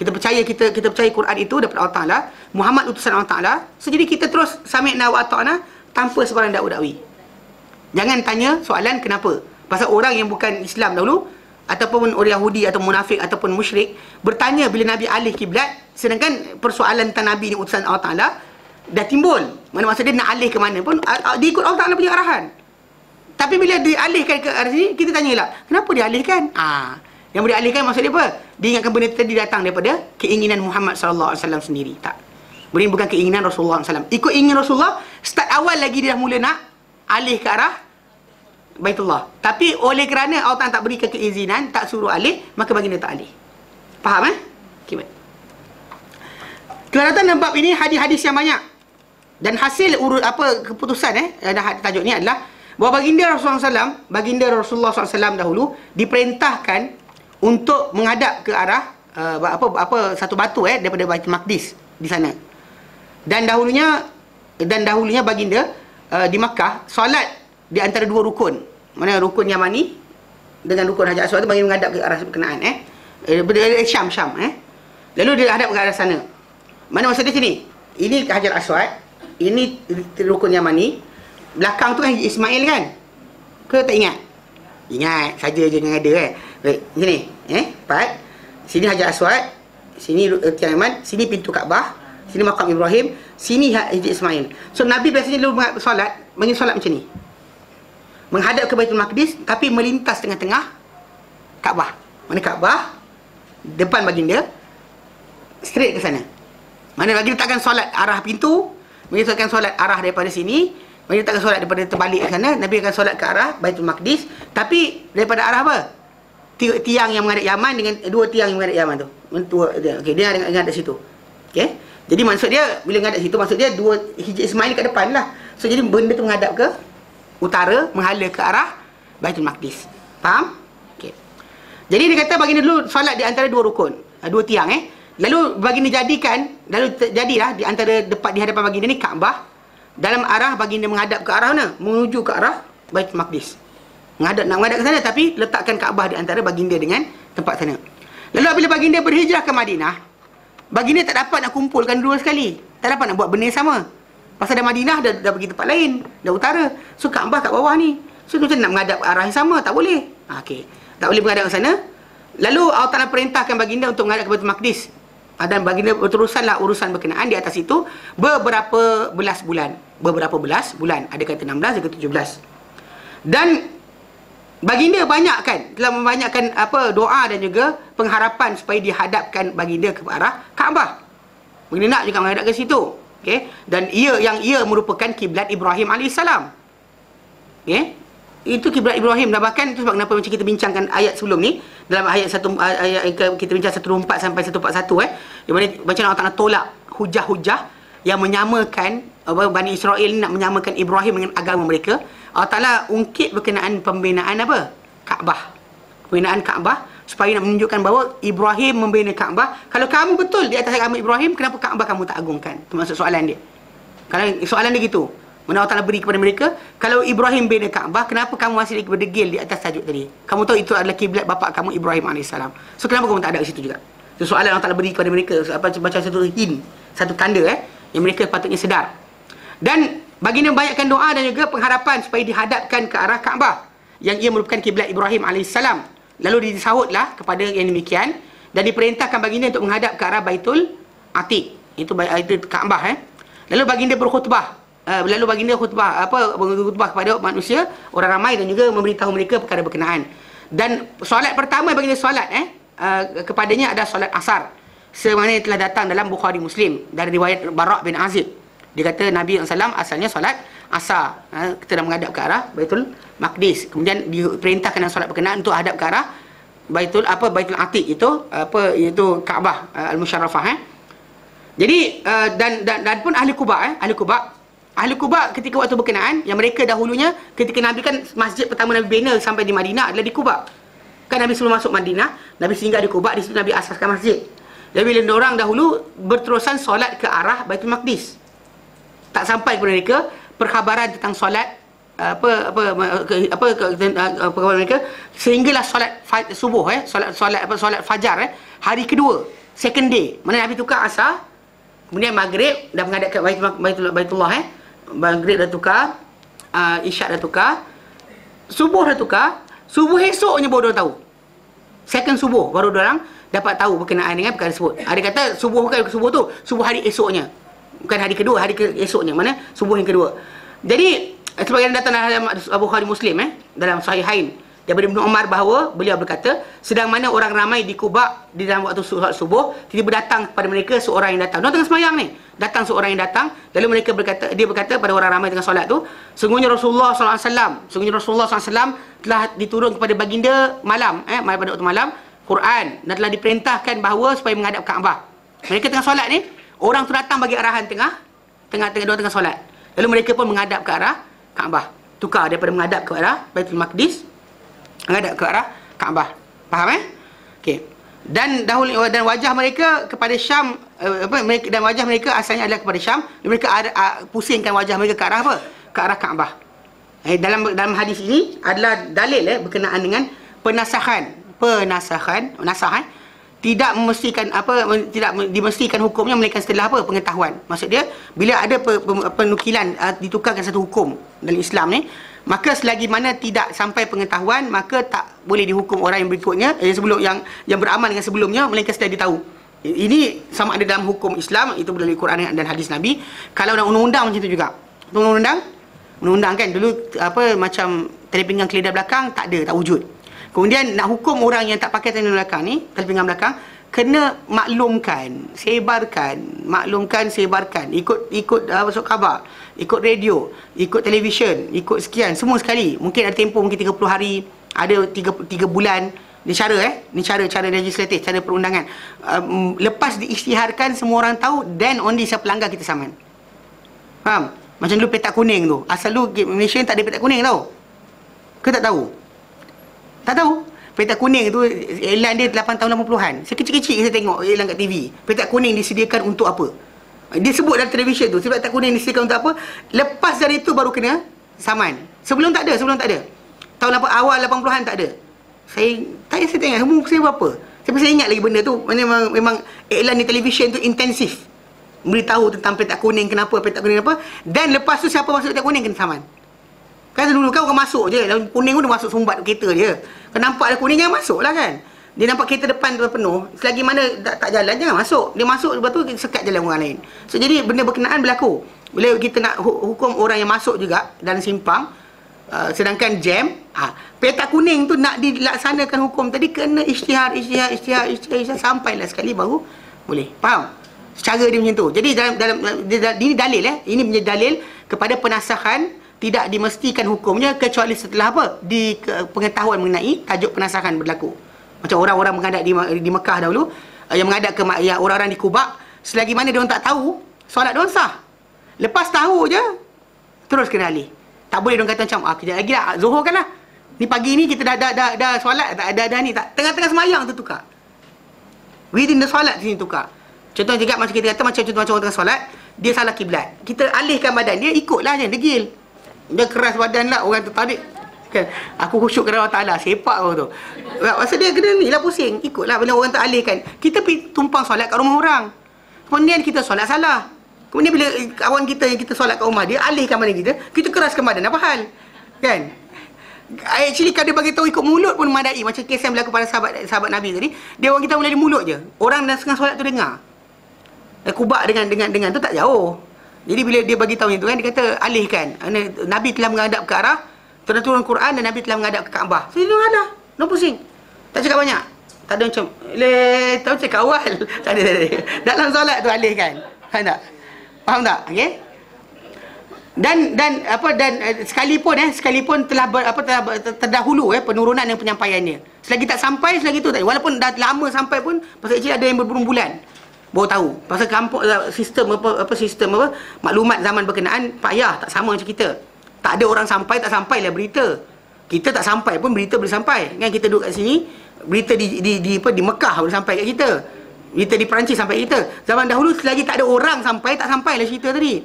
Kita percaya Quran itu daripada Allah Taala, Muhammad utusan Allah Taala. So jadi kita terus sami'na wa ata'na tanpa sebarang dakwa-dakwi. Jangan tanya soalan kenapa. Pasal orang yang bukan Islam dahulu, ataupun orang Yahudi atau munafik ataupun musyrik, bertanya bila Nabi alih kiblat, sedangkan persoalan tentang Nabi ni utusan Allah Taala dah timbul. Mana maksud dia nak alih ke mana pun diikut Allah Taala punya arahan. Tapi bila dialihkan ke arah sini, kita tanyalah, kenapa dia alihkan? Yang boleh alihkan maksud dia apa? Dia ingatkan benda tadi datang daripada keinginan Muhammad sallallahu alaihi wasallam sendiri. Tak. Benda bukan keinginan Rasulullah SAW. Ikut ingin Rasulullah, start awal lagi dia dah mula nak alih ke arah Baitullah. Tapi oleh kerana Allah tak berikan keizinan, tak suruh alih, maka baginda tak alih. Faham Okay, baik. Kelanatan dalam bab ini hadis-hadis yang banyak. Dan hasil keputusan tajuk ni adalah bahawa baginda Rasulullah SAW dahulu diperintahkan untuk menghadap ke arah satu batu daripada Baitul Maqdis di sana. Dan dahulunya baginda di Makkah solat di antara dua rukun. Mana rukun Yamani dengan rukun Hajar Aswad tu, baginda menghadap ke arah berkenaan Syam. Lalu dia hadap ke arah sana. Mana maksud dia sini? Ini Hajar Aswad, ini rukun Yamani. Belakang tu kan Ismail kan? Ke tak ingat? Ingat saja je yang ada Baik, sini empat. Sini Hajar Aswad, sini tiang Yaman, sini pintu Kaabah, sini makam Ibrahim, sini Hijr Ismail. So Nabi biasanya dulu solat, solat macam ni. Menghadap ke Baitul Maqdis tapi melintas tengah-tengah Kaabah. Mana Kaabah depan baginda, straight ke sana. Mana baginda takkan solat arah pintu, baginda takkan solat arah daripada sini, baginda takkan solat daripada terbalik ke sana. Nabi akan solat ke arah Baitul Maqdis, tapi daripada arah apa? Tiang yang menghadap Yaman dengan dua tiang yang menghadap Yaman tu. Okey, dia menghadap situ. Okey. Jadi maksud dia bila menghadap situ, maksud dia dua Hijr Ismail kat depan lah. So jadi benda tu menghadap ke utara, menghala ke arah Baitul Maqdis. Faham? Okey. Jadi dia kata baginda dulu solat di antara dua rukun, dua tiang Lalu baginda jadilah di antara di hadapan baginda ni Kaabah, dalam arah baginda menghadap ke arah mana? Menuju ke arah Baitul Maqdis. Nak menghadap ke sana, tapi letakkan Kaabah di antara baginda dengan tempat sana. Lalu apabila baginda berhijrah ke Madinah, baginda tak dapat nak kumpulkan dua sekali. Tak dapat nak buat benda yang sama. Pasal dah Madinah dah pergi tempat lain, dah utara. So Kaabah kat bawah ni. So macam nak menghadap ke arah yang sama, tak boleh. Okey. Tak boleh menghadap ke sana. Lalu Allah Ta'ala perintahkan baginda untuk menghadap ke Baitul Maqdis. Dan baginda berterusanlah urusan berkenaan di atas itu beberapa belas bulan. Ada kata 16, ada kata 17. Dan baginda banyak kan, telah membanyakkan doa dan juga pengharapan supaya dihadapkan baginda ke arah Kaabah. Baginda nak juga menghadap ke situ. Okey, dan ia merupakan kiblat Ibrahim alaihissalam. Okey, itu kiblat Ibrahim. Dan bahkan itu sebab kenapa macam kita bincangkan ayat sebelum ni, dalam ayat kita bincang 124 sampai 141 di mana macam Allah Taala tolak hujah-hujah yang menyamakan Bani Israel nak menyamakan Ibrahim dengan agama mereka. Allah Taala ungkit berkenaan pembinaan Kaabah. Pembinaan Kaabah supaya nak menunjukkan bahawa Ibrahim membina Kaabah. Kalau kamu betul di atas agama Ibrahim, kenapa Kaabah kamu tak agungkan? Itu maksud soalan dia. Kalau soalan dia gitu, mana Allah Taala beri kepada mereka, kalau Ibrahim bina Kaabah, kenapa kamu masih berdegil di atas tajuk tadi? Kamu tahu itu adalah kiblat bapa kamu Ibrahim alaihissalam. So kenapa kamu tak ada di situ juga? Itu soalan Allah Taala beri kepada mereka, macam satu hint, satu tanda yang mereka patutnya sedar. Dan baginda membanyakkan doa dan juga pengharapan supaya dihadapkan ke arah Kaabah yang ia merupakan kiblat Ibrahim alaihissalam. Lalu disahutlah kepada yang demikian dan diperintahkan baginda untuk menghadap ke arah Baitul Atiq. Itu Kaabah. Lalu baginda berkhutbah. Khutbah kepada manusia, orang ramai, dan juga memberitahu mereka perkara berkenaan. Dan solat pertama baginda solat kepadanya ada solat asar, semana yang telah datang dalam Bukhari Muslim dari riwayat Bara' bin Azib. Dia kata Nabi SAW asalnya solat asar, kita dah menghadap ke arah Baitul Maqdis. Kemudian diperintahkan dalam solat berkenaan untuk hadap ke arah Baitul Atiq, iaitu Kaabah Al-Musharrafah. Jadi dan pun ahli Quba ketika waktu berkenaan yang mereka dahulunya ketika Nabi kan masjid pertama Nabi bina sampai di Madinah adalah di Quba. Kan Nabi sebelum masuk Madinah, Nabi singgah di Quba, di situ Nabi asaskan masjid. Jadi bila orang dahulu berterusan solat ke arah Baitul Maqdis, tak sampai kepada mereka perkhabaran tentang solat kepada mereka, sehinggalah solat subuh solat fajar hari kedua, second day, mana Nabi tukar asar, kemudian maghrib dah menghadap ke Baitullah, maghrib dah tukar, isyak dah tukar, subuh dah tukar, subuh esoknya baru dia tahu, second subuh baru dia orang dapat tahu berkenaan dengan perkara tersebut. Ada kata subuh bukan subuh tu, subuh hari esoknya, bukan hari kedua, hari esoknya, mana subuh yang kedua. Jadi sebagian datang dalam Bukhari Muslim dalam Sahihain daripada Ibnu Umar bahawa beliau berkata, sedang mana orang ramai di Quba di dalam waktu solat subuh, tiba-tiba datang kepada mereka seorang yang datang. Dia tengah sembahyang ni, datang seorang yang datang, lalu dia berkata pada orang ramai tengah solat tu, sungguhnya Rasulullah SAW telah diturun kepada baginda malam, pada waktu malam, Quran, dan telah diperintahkan bahawa supaya menghadap Kaabah. Mereka tengah solat ni, orang tu datang bagi arahan tengah solat. Lalu mereka pun menghadap ke arah Kaabah. Tukar daripada menghadap ke arah Baitul Maqdis, menghadap ke arah Kaabah. Faham Okey. Dan wajah mereka kepada Syam, dan wajah mereka asalnya adalah kepada Syam. Mereka pusingkan wajah mereka ke arah apa? Ke arah Kaabah. Dalam hadis ini adalah dalil berkenaan dengan penasakhan, tidak memestikan tidak dimestikan hukumnya melainkan setelah pengetahuan. Maksud dia bila ada penukilan ditukarkan satu hukum dalam Islam ni, maka selagi mana tidak sampai pengetahuan, maka tak boleh dihukum orang yang berikutnya sebelum yang beramal dengan sebelumnya melainkan setelah ditahu. Ini sama ada dalam hukum Islam, itu melalui Quran dan hadis Nabi. Kalau dalam undang-undang macam tu juga. Undang-undang kan dulu macam tali pinggang keledar belakang tak wujud. Kemudian nak hukum orang yang tak pakai tali belakang ni, tali pinggang belakang, kena maklumkan, sebarkan, ikut masuk khabar, ikut radio, ikut televisyen, ikut sekian, semua sekali. Mungkin ada tempoh mungkin 30 hari, ada 3 bulan. Ni cara legislatif, cara perundangan. Lepas diisytiharkan semua orang tahu, then only siapa pelanggar kita saman. Faham? Macam dulu petak kuning tu. Asal dulu Malaysia tak ada petak kuning tau. Ke tak tahu? Tak tahu. Petak kuning tu iklan dia 8 tahun 80-an. Saya kecil-kecil saya tengok iklan kat TV. Petak kuning disediakan untuk apa? Dia sebut dalam televisyen tu, petak kuning disediakan untuk apa? Lepas dari itu baru kena saman. Sebelum tak ada. Tahun awal 80-an tak ada. Saya tengok semua saya berapa. Saya ingat lagi benda tu. Memang iklan di televisyen tu intensif. Beritahu tentang petak kuning kenapa, dan lepas tu siapa masuk petak kuning kena saman. Kan dulu kan orang masuk je, dalam kuning pun dia masuk sumbat kereta dia. Kan nampak ada kuning jangan masuk lah kan. Dia nampak kereta depan tu penuh, selagi mana tak jalan jangan masuk. Dia masuk lepas tu sekat jalan orang lain. So jadi benda berkenaan berlaku. Bila kita nak hukum orang yang masuk juga dalam simpang, sedangkan jam, peta kuning tu nak dilaksanakan hukum tadi kena isytihar sampailah sekali baru boleh. Faham? Cara dia macam tu. Jadi dalam ini dalil ini menjadi dalil kepada penasahan tidak dimestikan hukumnya kecuali setelah apa? Pengetahuan mengenai tajuk penasahan berlaku. Macam orang-orang menghadap di Mekah dahulu, yang menghadap ke orang-orang di Kuba, selagi mana dia orang tak tahu, solat dia orang sah. Lepas tahu je, terus kena alih. Tak boleh dia orang kata macam, kejap lagi lah, Zuhur kan lah. Ni pagi ni kita dah solat, dah ni tak. Tengah-tengah semayang tu tukar. Within the solat sini tukar. Contoh juga macam kita kata, macam orang tengah solat, dia salah kiblat. Kita alihkan badan dia, ikutlah je, degil. Dia keras badan lah, orang tu tarik. Kan? Aku khusyuk kepada Allah Ta'ala, sepak aku tu. Masa dia kena ni lah pusing, ikutlah bila orang tak alihkan. Kita pergi tumpang solat kat rumah orang. Kemudian kita solat salah. Kemudian bila kawan kita yang kita solat kat rumah dia, alihkan badan kita keraskan badan, apa hal? Kan? Actually kalau dia bagi tahu ikut mulut pun memadai. Macam kes yang berlaku pada sahabat Nabi tadi, dia orang kita melalui mulut je. Orang dah setengah solat tu dengar. Kubak dengan tu tak jauh. Jadi bila dia bagi tahu itu kan, dia kata alihkan. Nabi telah menghadap ke arah, turun Quran dan Nabi telah menghadap ke Kaabah. So dia ada, no pusing. Tak cakap banyak. Tak ada macam tahu cakap awal. Tak ada. Dalam solat tu alihkan. Faham tak? Faham tak? Okey. Dan sekalipun telah terdahulu penurunan dan penyampaiannya. Selagi tak sampai, selagi tu tak. Walaupun dah lama sampai pun, pasal actually ada yang berbulan-bulan baru tahu. Pasal kampung sistem maklumat zaman berkenaan payah, tak sama macam kita. Tak ada orang sampai, tak sampailah berita. Kita tak sampai pun berita boleh sampai. Kan kita duduk kat sini, berita di Mekah boleh sampai kat kita. Berita di Perancis sampai kat kita. Zaman dahulu selagi tak ada orang sampai, tak sampailah cerita tadi.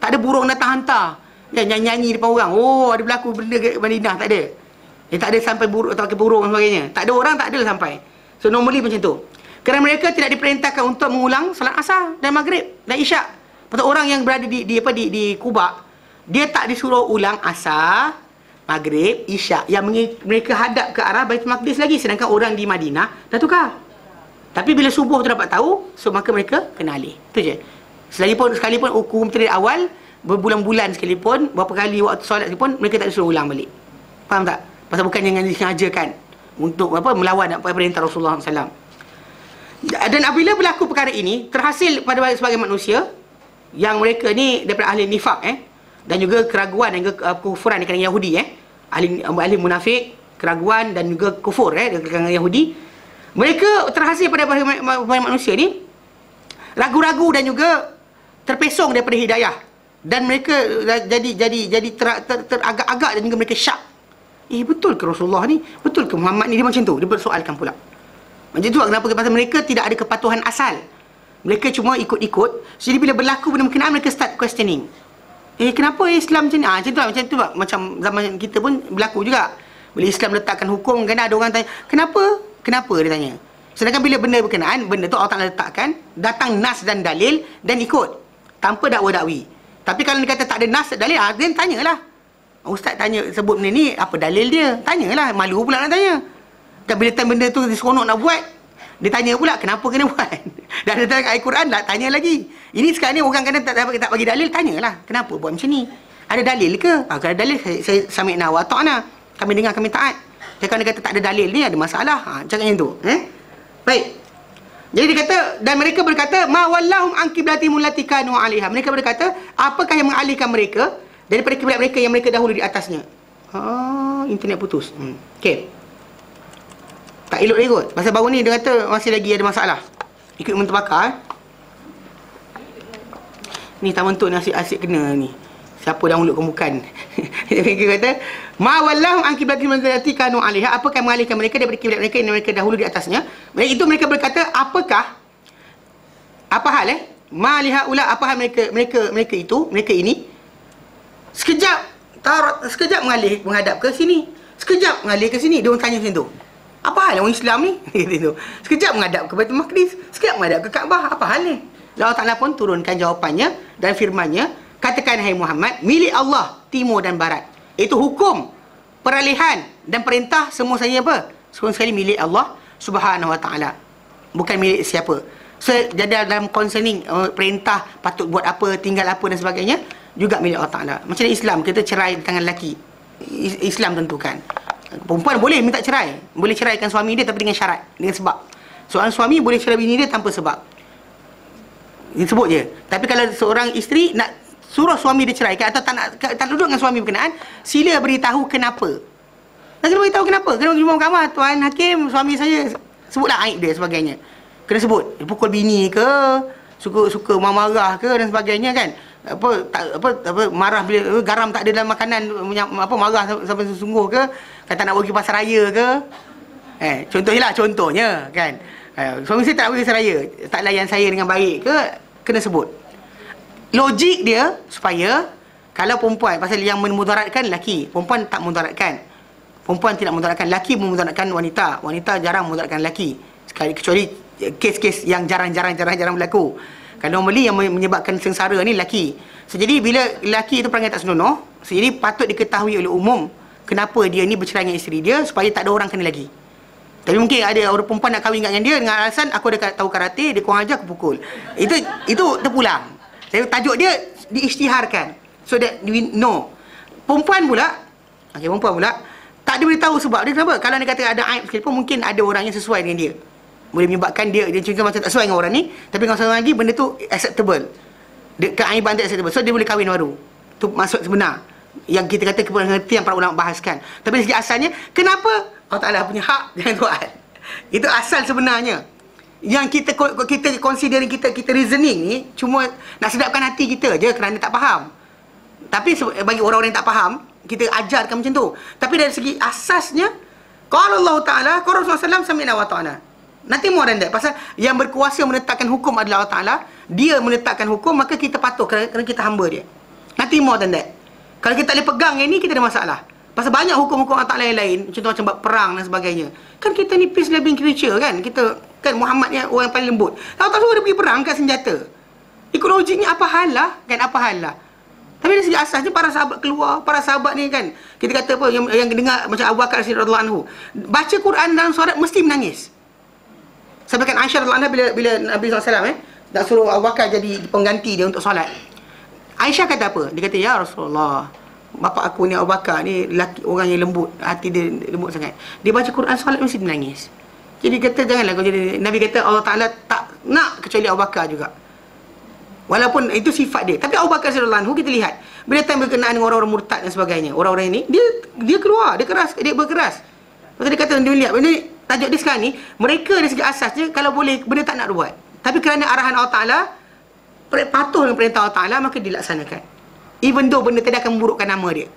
Tak ada burung datang hantar. Nyanyi-nyanyi depan orang. Oh, ada berlaku benda kat Madinah, tak ada. Tak ada sampai burung atau pakai burung dan sebagainya. Tak ada orang, tak ada sampai. So normally macam tu. Kerana mereka tidak diperintahkan untuk mengulang salat asar dan maghrib dan isyak. Pasal orang yang berada di Kuba, dia tak disuruh ulang asar, maghrib, isyak. Yang mereka hadap ke arah Baitul Maqdis lagi. Sedangkan orang di Madinah dah tukar. Tapi bila subuh tu dapat tahu, so maka mereka kena alih. Itu je. Sekalipun hukum tadi awal, berbulan-bulan sekalipun, berapa kali waktu solat sekalipun, mereka tak disuruh ulang balik. Faham tak? Pasal bukan yang disengajakan untuk melawan perintah Rasulullah SAW. Dan apabila berlaku perkara ini, terhasil pada sebagai manusia, yang mereka ni daripada ahli nifak, dan juga keraguan dan juga kufuran di kalangan Yahudi, ahli munafik, keraguan dan juga kufur di kalangan Yahudi, mereka terhasil pada manusia ni ragu-ragu dan juga terpesong daripada hidayah, dan mereka jadi teragak-agak dan juga mereka syak. Betul ke Rasulullah ni? Betul ke Muhammad ni? Dia macam tu, dia bersoalkan pula. Macam tu kenapa? Pasal mereka tidak ada kepatuhan asal. Mereka cuma ikut-ikut. Jadi bila berlaku benda berkenaan, mereka start questioning. Kenapa Islam macam ni? Macam tu macam zaman kita pun berlaku juga. Bila Islam letakkan hukum, kan ada orang tanya, kenapa dia tanya. Sedangkan bila benda berkenaan, benda tu Allah Ta'ala letakkan, datang nas dan dalil dan ikut, tanpa dakwa-dakwi. Tapi kalau dia kata tak ada nas dan dalil, dia tanyalah. Ustaz tanya sebut benda ni, apa dalil dia? Tanyalah, malu pula nak tanya. Dan bila benda tu seronok nak buat, dia tanya pula kenapa kena buat. Dan datang ayat Quran tak tanya lagi. Ini sekarang ni orang kadang tak bagi dalil, tanyalah kenapa buat macam ni. Ada dalil ke? Kalau ada dalil, saya sami'na wa ta'na. Kami dengar, kami taat. Kalau dia kata tak ada dalil ni, ada masalah. Macam tu. Baik. Jadi dia kata, dan mereka berkata, ma wallahum an qiblatihim allati kanu 'alaiha. Mereka berkata, apakah yang mengalihkan mereka daripada kiblat mereka yang mereka dahulu di atasnya? Internet putus. Okey. Tak elok dia kot. Pasal baru ni dia kata masih lagi ada masalah. Equipment terbakar. Ni tak mentuk ni asyik kena ni. Siapa dah ulutkan bukan. Mereka kata, ma wallahum an qiblatihim allati kanu 'alaiha. Apakah mengalihkan mereka daripada kiblat mereka yang mereka dahulu di atasnya? Itu mereka berkata, apa hal ma lihaula, apa hal mereka itu, mereka ini sekejap menghadap ke sini, sekejap mengalih ke sini. Dia orang tanya macam tu. Apa hal orang Islam ni? Sekejap menghadap ke Baitul Maqdis, sekejap menghadap ke Kaabah. Apa hal ni? Allah Ta'ala pun turunkan jawapannya dan firman-Nya, katakan hai Muhammad, milik Allah timur dan barat. Itu hukum, peralihan dan perintah semua saja apa? Semua sekali milik Allah Subhanahu Wa Ta'ala. Bukan milik siapa. So, jadi dalam concerning perintah patut buat apa, tinggal apa dan sebagainya, juga milik Allah Ta'ala. Macam Islam, kita cerai di tangan lelaki. Islam tentukan. Perempuan boleh minta cerai, boleh ceraikan suami dia tapi dengan syarat, dengan sebab. Seorang suami boleh cerai bini dia tanpa sebab. Disebut je. Tapi kalau seorang isteri nak suruh suami dia ceraikan atau tak duduk dengan suami berkenaan, sila beritahu kenapa. Dan kena beritahu kenapa. Kena pergi mahkamah, tuan hakim, suami saya sebutlah aib dia sebagainya. Kena sebut, dia pukul bini ke, suka marah ke dan sebagainya kan. Marah bila garam tak ada dalam makanan, marah sampai sungguh ke, kata nak pergi pasar raya ke. Contohnya kan. Suami saya tak nak pergi pasar raya, tak layan saya dengan baik ke, kena sebut. Logik dia supaya kalau perempuan, pasal yang memudaratkan lelaki, perempuan tak memudaratkan. Perempuan tidak memudaratkan, lelaki memudaratkan wanita. Wanita jarang memudaratkan lelaki. Kecuali kes-kes yang jarang berlaku. Kalau normally yang menyebabkan sengsara ni lelaki. Jadi bila lelaki itu perangai tak senonoh, jadi patut diketahui oleh umum kenapa dia ni bercerai dengan isteri dia supaya tak ada orang kena lagi. Tapi mungkin ada orang perempuan nak kahwin dengan dia dengan alasan aku dah tahu karate, dia kurang ajar aku pukul. Itu terpulang. Jadi tajuk dia diisytiharkan. So that we know. Perempuan pula tak dia boleh tahu sebab dia kenapa. Kalau dia kata ada aib sekalipun, mungkin ada orang yang sesuai dengan dia. Boleh menyebabkan dia contoh macam tak sesuai dengan orang ni, tapi kalau seorang lagi benda tu acceptable. Keaiban tu acceptable. So dia boleh kahwin baru. Tu maksud sebenar yang kita kata pengertian para ulama bahaskan. Tapi dari segi asalnya, kenapa Allah Ta'ala punya hak jangan buat. Itu asal sebenarnya. Yang kita considering, kita reasoning ni cuma nak sedapkan hati kita je kerana tak faham. Tapi bagi orang-orang yang tak faham, kita ajarkan macam tu. Tapi dari segi asasnya, qala Allah Ta'ala, qala Rasulullah SAW, sami'na wa ta'na. Nanti more than that. Pasal yang berkuasa menetapkan hukum adalah Allah Ta'ala. Dia menetapkan hukum, maka kita patuh kerana kita hamba dia. Nanti more than that. Kalau kita tak boleh pegang yang ni, kita ada masalah. Pasal banyak hukum-hukum Allah Ta'ala yang lain, contoh macam bab perang dan sebagainya. Kan kita ni peace loving creature kan. Kita kan Muhammad ni orang yang paling lembut. Tahu tak suruh dia pergi perang kat senjata. Ikut logiknya apa hal lah kan, apa hal lah. Tapi dari segi asasnya para sahabat keluar, para sahabat ni kan, kita kata apa yang dengar macam Abu Bakar radhiyallahu anhu, baca Quran dalam solat mesti menangis. Sampaikan Aisyah radhiyallahu anha bila Nabi SAW nak suruh Abu Bakar jadi pengganti dia untuk solat. Aisyah kata apa? Dia kata, ya Rasulullah, bapa aku ni Abu Bakar ni lelaki, orang yang lembut, hati dia lembut sangat. Dia baca Quran solat mesti menangis. Jadi kata janganlah kau jadi. Nabi kata Allah Ta'ala tak nak kecuali Abu Bakar juga. Walaupun itu sifat dia. Tapi Abu Bakar radhiyallahu anhu kita lihat, bila time berkenaan dengan orang-orang murtad dan sebagainya, orang-orang ini dia keluar, dia berkeras. Lepas dia kata, dia lihat ini tajuk dia sekarang ni, mereka dari segi asasnya kalau boleh benda tak nak buat. Tapi kerana arahan Allah Ta'ala, patuh dengan perintah Allah Ta'ala, maka dilaksanakan. Even though benda tadi akan memburukkan nama dia.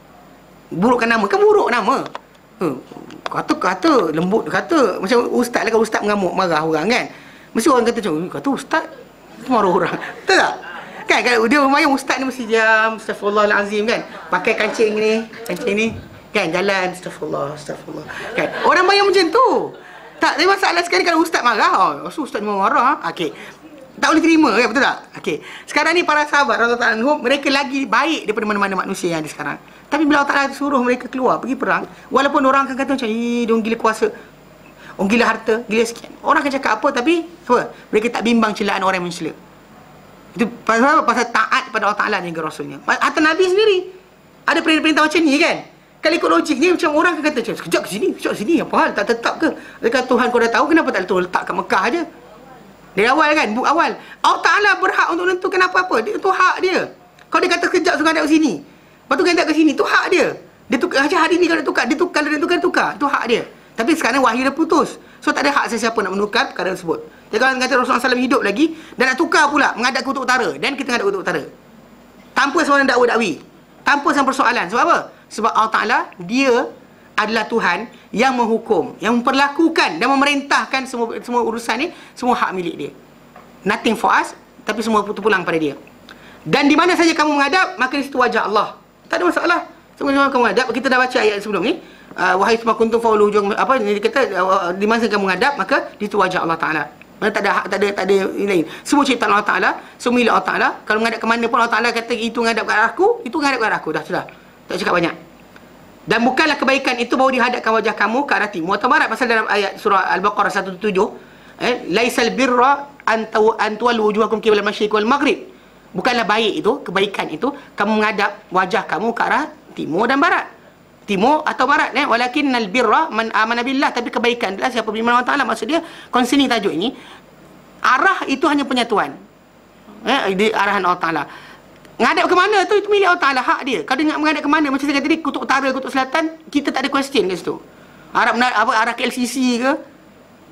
Burukkan nama, kan buruk nama. Kata lembut, kata macam ustaz lah, kalau ustaz mengamuk marah orang kan, mesti orang kata macam, kata ustaz marah orang. Betul tak? Kan kalau dia bermain ustaz ni mesti diam, astagfirullahalazim kan, pakai kancing ni kan, jalan astagfirullah kan. Orang bayang macam tu. Tak, tapi masalah sekali kalau ustaz marah, ustaz ni marah, okey. Tak boleh terima kan, betul tak? Okey. Sekarang ni para sahabat radhiyallahu anhum, mereka lagi baik daripada mana-mana manusia yang ada sekarang. Tapi bila Allah Ta'ala suruh mereka keluar pergi perang, walaupun orang akan kata macam, dia orang gila kuasa, orang gila harta, gila sekian. Orang akan cakap apa, tapi apa? Mereka tak bimbang celaan orang yang mencela. Itu pasal apa? Pasal taat pada Allah Ta'ala dan juga Rasulnya. Hatta Nabi sendiri ada perintah-perintah macam ni kan. Kalau ikut logiknya, macam orang akan kata, sekejap ke sini, apa hal? Tak tetap ke? Dekat Tuhan kau dah tahu, kenapa tak letak kat Mekah aja? Dari awal kan, awal. Allah Ta'ala berhak untuk menentukan apa-apa. Itu hak dia. Kalau dia kata sekejap, suka hadap ke sini, lepas tu hadap ke sini, itu hak dia. Dia tukar, hari ni kalau dia tukar, kalau dia tukar. Itu hak dia. Tapi sekarang wahyu dah putus. So tak ada hak sesiapa nak menukar perkara tersebut. Jadi kalau kata Rasulullah SAW hidup lagi, dan nak tukar pula, menghadap ke Kutub Utara, dan kita menghadap ke Kutub Utara. Tanpa seorang dakwa-dakwi. Tanpa seorang persoalan. Sebab apa? Sebab Allah Ta'ala, dia adalah Tuhan yang menghukum, yang memperlakukan dan memerintahkan semua urusan ni, semua hak milik dia. Nothing for us, tapi semua terpulang pada dia. Dan di mana saja kamu menghadap, maka di situ wajah Allah. Tak ada masalah. Semua kamu menghadap, kita dah baca ayat sebelum ni. Wahai semua kuntum fa'ulu hujung, apa dia kata, di mana saja kamu menghadap, maka di situ wajah Allah Ta'ala. Mana tak ada yang lain. Semua ciptaan Allah Ta'ala, semua milik Allah Ta'ala. Kalau menghadap ke mana pun Allah Ta'ala kata itu menghadap ke arahku, itu menghadap ke arahku. Dah sudah. Tak cakap banyak. Dan bukanlah kebaikan itu baru dihadapkan wajah kamu ke arah timur atau barat. Pasal dalam ayat surah Al-Baqarah 107, laisal birra an tuwallu wujuhakum qibala al-masyriq wal maghrib. Bukanlah baik itu, kebaikan itu kamu menghadap wajah kamu ke arah timur dan barat. timur atau barat, walakinnal birra man amana billah, tapi kebaikan adalah siapa beriman Allah Taala. Maksud dia concerning tajuk ini, arah itu hanya penyatuan, di arahan Allah Taala. Ngadap ke mana tu, itu milik Allah Taala, hak dia. Kalau dia nak menghadap ke mana, macam saya kata tadi, kutub utara, kutub selatan, kita tak ada question kat situ. Arah KLCC ke,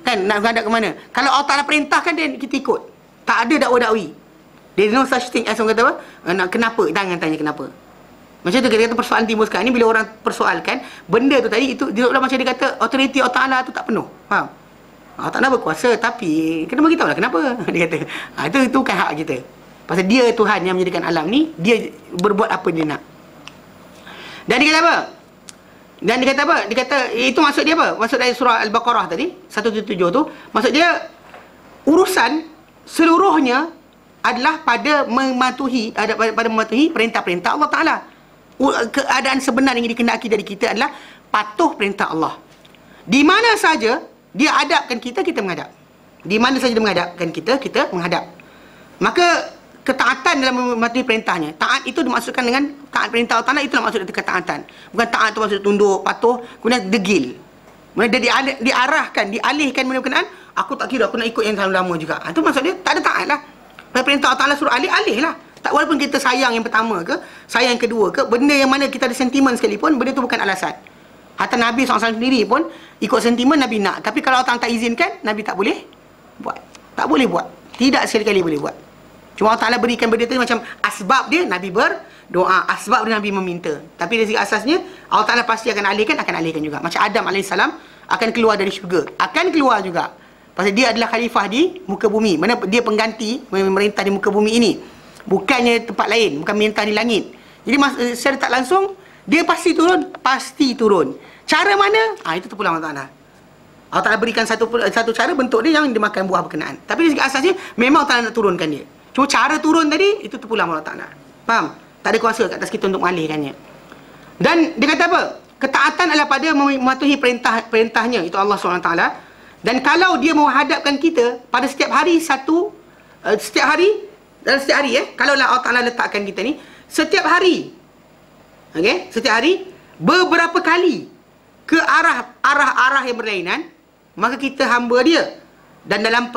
kan, nak menghadap ke mana. Kalau Allah Taala perintahkan dia, kita ikut. Tak ada dakwa-dakwi. There's no such thing as, orang kata apa, nak kenapa, jangan tanya kenapa. Macam tu kita kata persoalan timbul sekarang ni, bila orang persoalkan benda tu tadi, itu dia macam dia kata autoriti Allah Taala tu tak penuh. Faham? Allah Taala berkuasa, tapi kena bagi tahu lah kenapa. Dia kata itu bukan hak kita. Pasal dia Tuhan yang menjadikan alam ni, dia berbuat apa dia nak. Dan dia kata apa? Dia kata itu maksud dia apa? Maksud dari surah Al-Baqarah tadi 177 tu, maksud dia urusan seluruhnya adalah pada mematuhi perintah-perintah Allah Taala. Keadaan sebenar yang dikehendaki dari kita adalah patuh perintah Allah. Di mana saja dia hadapkan kita, kita menghadap. Di mana saja dia menghadapkan kita, kita menghadap. Maka ketaatan dalam mematuhi perintahnya, taat itu dimaksudkan dengan taat perintah Allah Taala, itulah maksud dari ketaatan. Bukan taat itu maksud tunduk, patuh, kemudian degil. Kemudian dia diarahkan, dialihkan benda berkenaan, aku tak kira, aku nak ikut yang terlalu lama juga. Itu maksud dia, tak ada taat lah. Perintah Allah Taala suruh alih lah. Tak, walaupun kita sayang yang pertama ke, sayang yang kedua ke, benda yang mana kita ada sentimen sekalipun, benda itu bukan alasan. Hatta Nabi SAW sendiri pun ikut sentimen Nabi nak. Tapi kalau Allah tak izinkan, Nabi tak boleh buat. Tak boleh buat. Tidak sekali-kali boleh buat. Cuma Allah Ta'ala berikan benda tu macam asbab dia, Nabi berdoa. Asbab dia, Nabi meminta. Tapi dari segi asasnya, Allah Ta'ala pasti akan alihkan juga. Macam Adam AS akan keluar dari syurga. Akan keluar juga. Pasal dia adalah khalifah di muka bumi. Mana dia pengganti memerintah di muka bumi ini. Bukannya tempat lain. Bukan memerintah di langit. Jadi secara tak langsung, dia pasti turun. Pasti turun. Cara mana? Itu terpulang Allah Ta'ala. Allah Ta'ala berikan satu cara bentuk dia yang dia makan buah berkenaan. Tapi dari segi asasnya, memang Allah Ta'ala nak turunkan dia. Cuma cara turun tadi, itu terpulang Allah Ta'ala. Faham? Tak ada kuasa kat atas kita untuk mengalihkannya. Dan dia kata apa? Ketaatan adalah pada mematuhi perintahnya. Itu Allah SWT. Dan kalau dia menghadapkan kita pada setiap hari kalau Allah Ta'ala letakkan kita ni setiap hari, okey, setiap hari beberapa kali ke arah yang berlainan, maka kita hamba dia. Dan dalam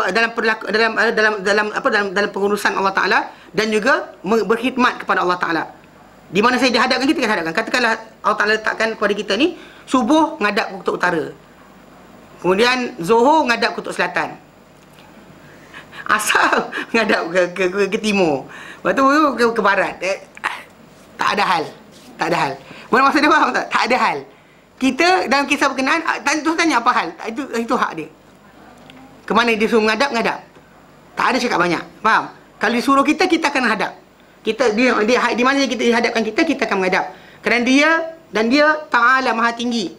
pengurusan Allah Ta'ala, dan juga berkhidmat kepada Allah Ta'ala. Di mana saya dihadapkan, kita akan hadapkan. Katakanlah Allah Ta'ala letakkan kepada kita ni, subuh ngadap ke kutub utara, kemudian zuhur ngadap ke kutub selatan, asar ngadap ke timur, lepas tu ke barat. Tak ada hal. Mana maksud dia, faham tak? Tak ada hal. Kita dalam kisah berkenaan, Tuhan tanya apa hal, itu hak dia. Kemana dia suruh menghadap. Tak ada cakap banyak. Faham? Kalau disuruh kita akan hadap. Di mana kita dihadapkan kita akan menghadap. Kerana dia Ta'ala Maha Tinggi.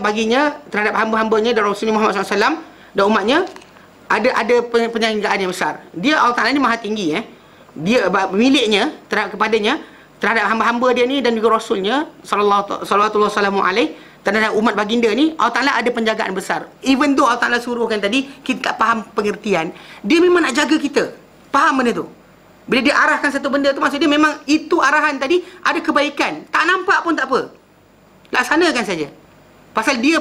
Baginya terhadap hamba-hambanya dan Rasulullah Muhammad SAW dan umatnya ada penyanggaan yang besar. Dia Allah Ta'ala ni Maha Tinggi. Dia miliknya kepadanya, terhadap hamba-hamba dia ni dan juga Rasulnya sallallahu alaihi dan terhadap umat baginda ni, Allah Ta'ala ada penjagaan besar. Even though Allah Ta'ala suruhkan tadi, kita tak faham pengertian, dia memang nak jaga kita. Faham benda tu? Bila dia arahkan satu benda tu, maksud dia memang itu arahan tadi ada kebaikan. Tak nampak pun tak apa. Laksanakan saja. Pasal dia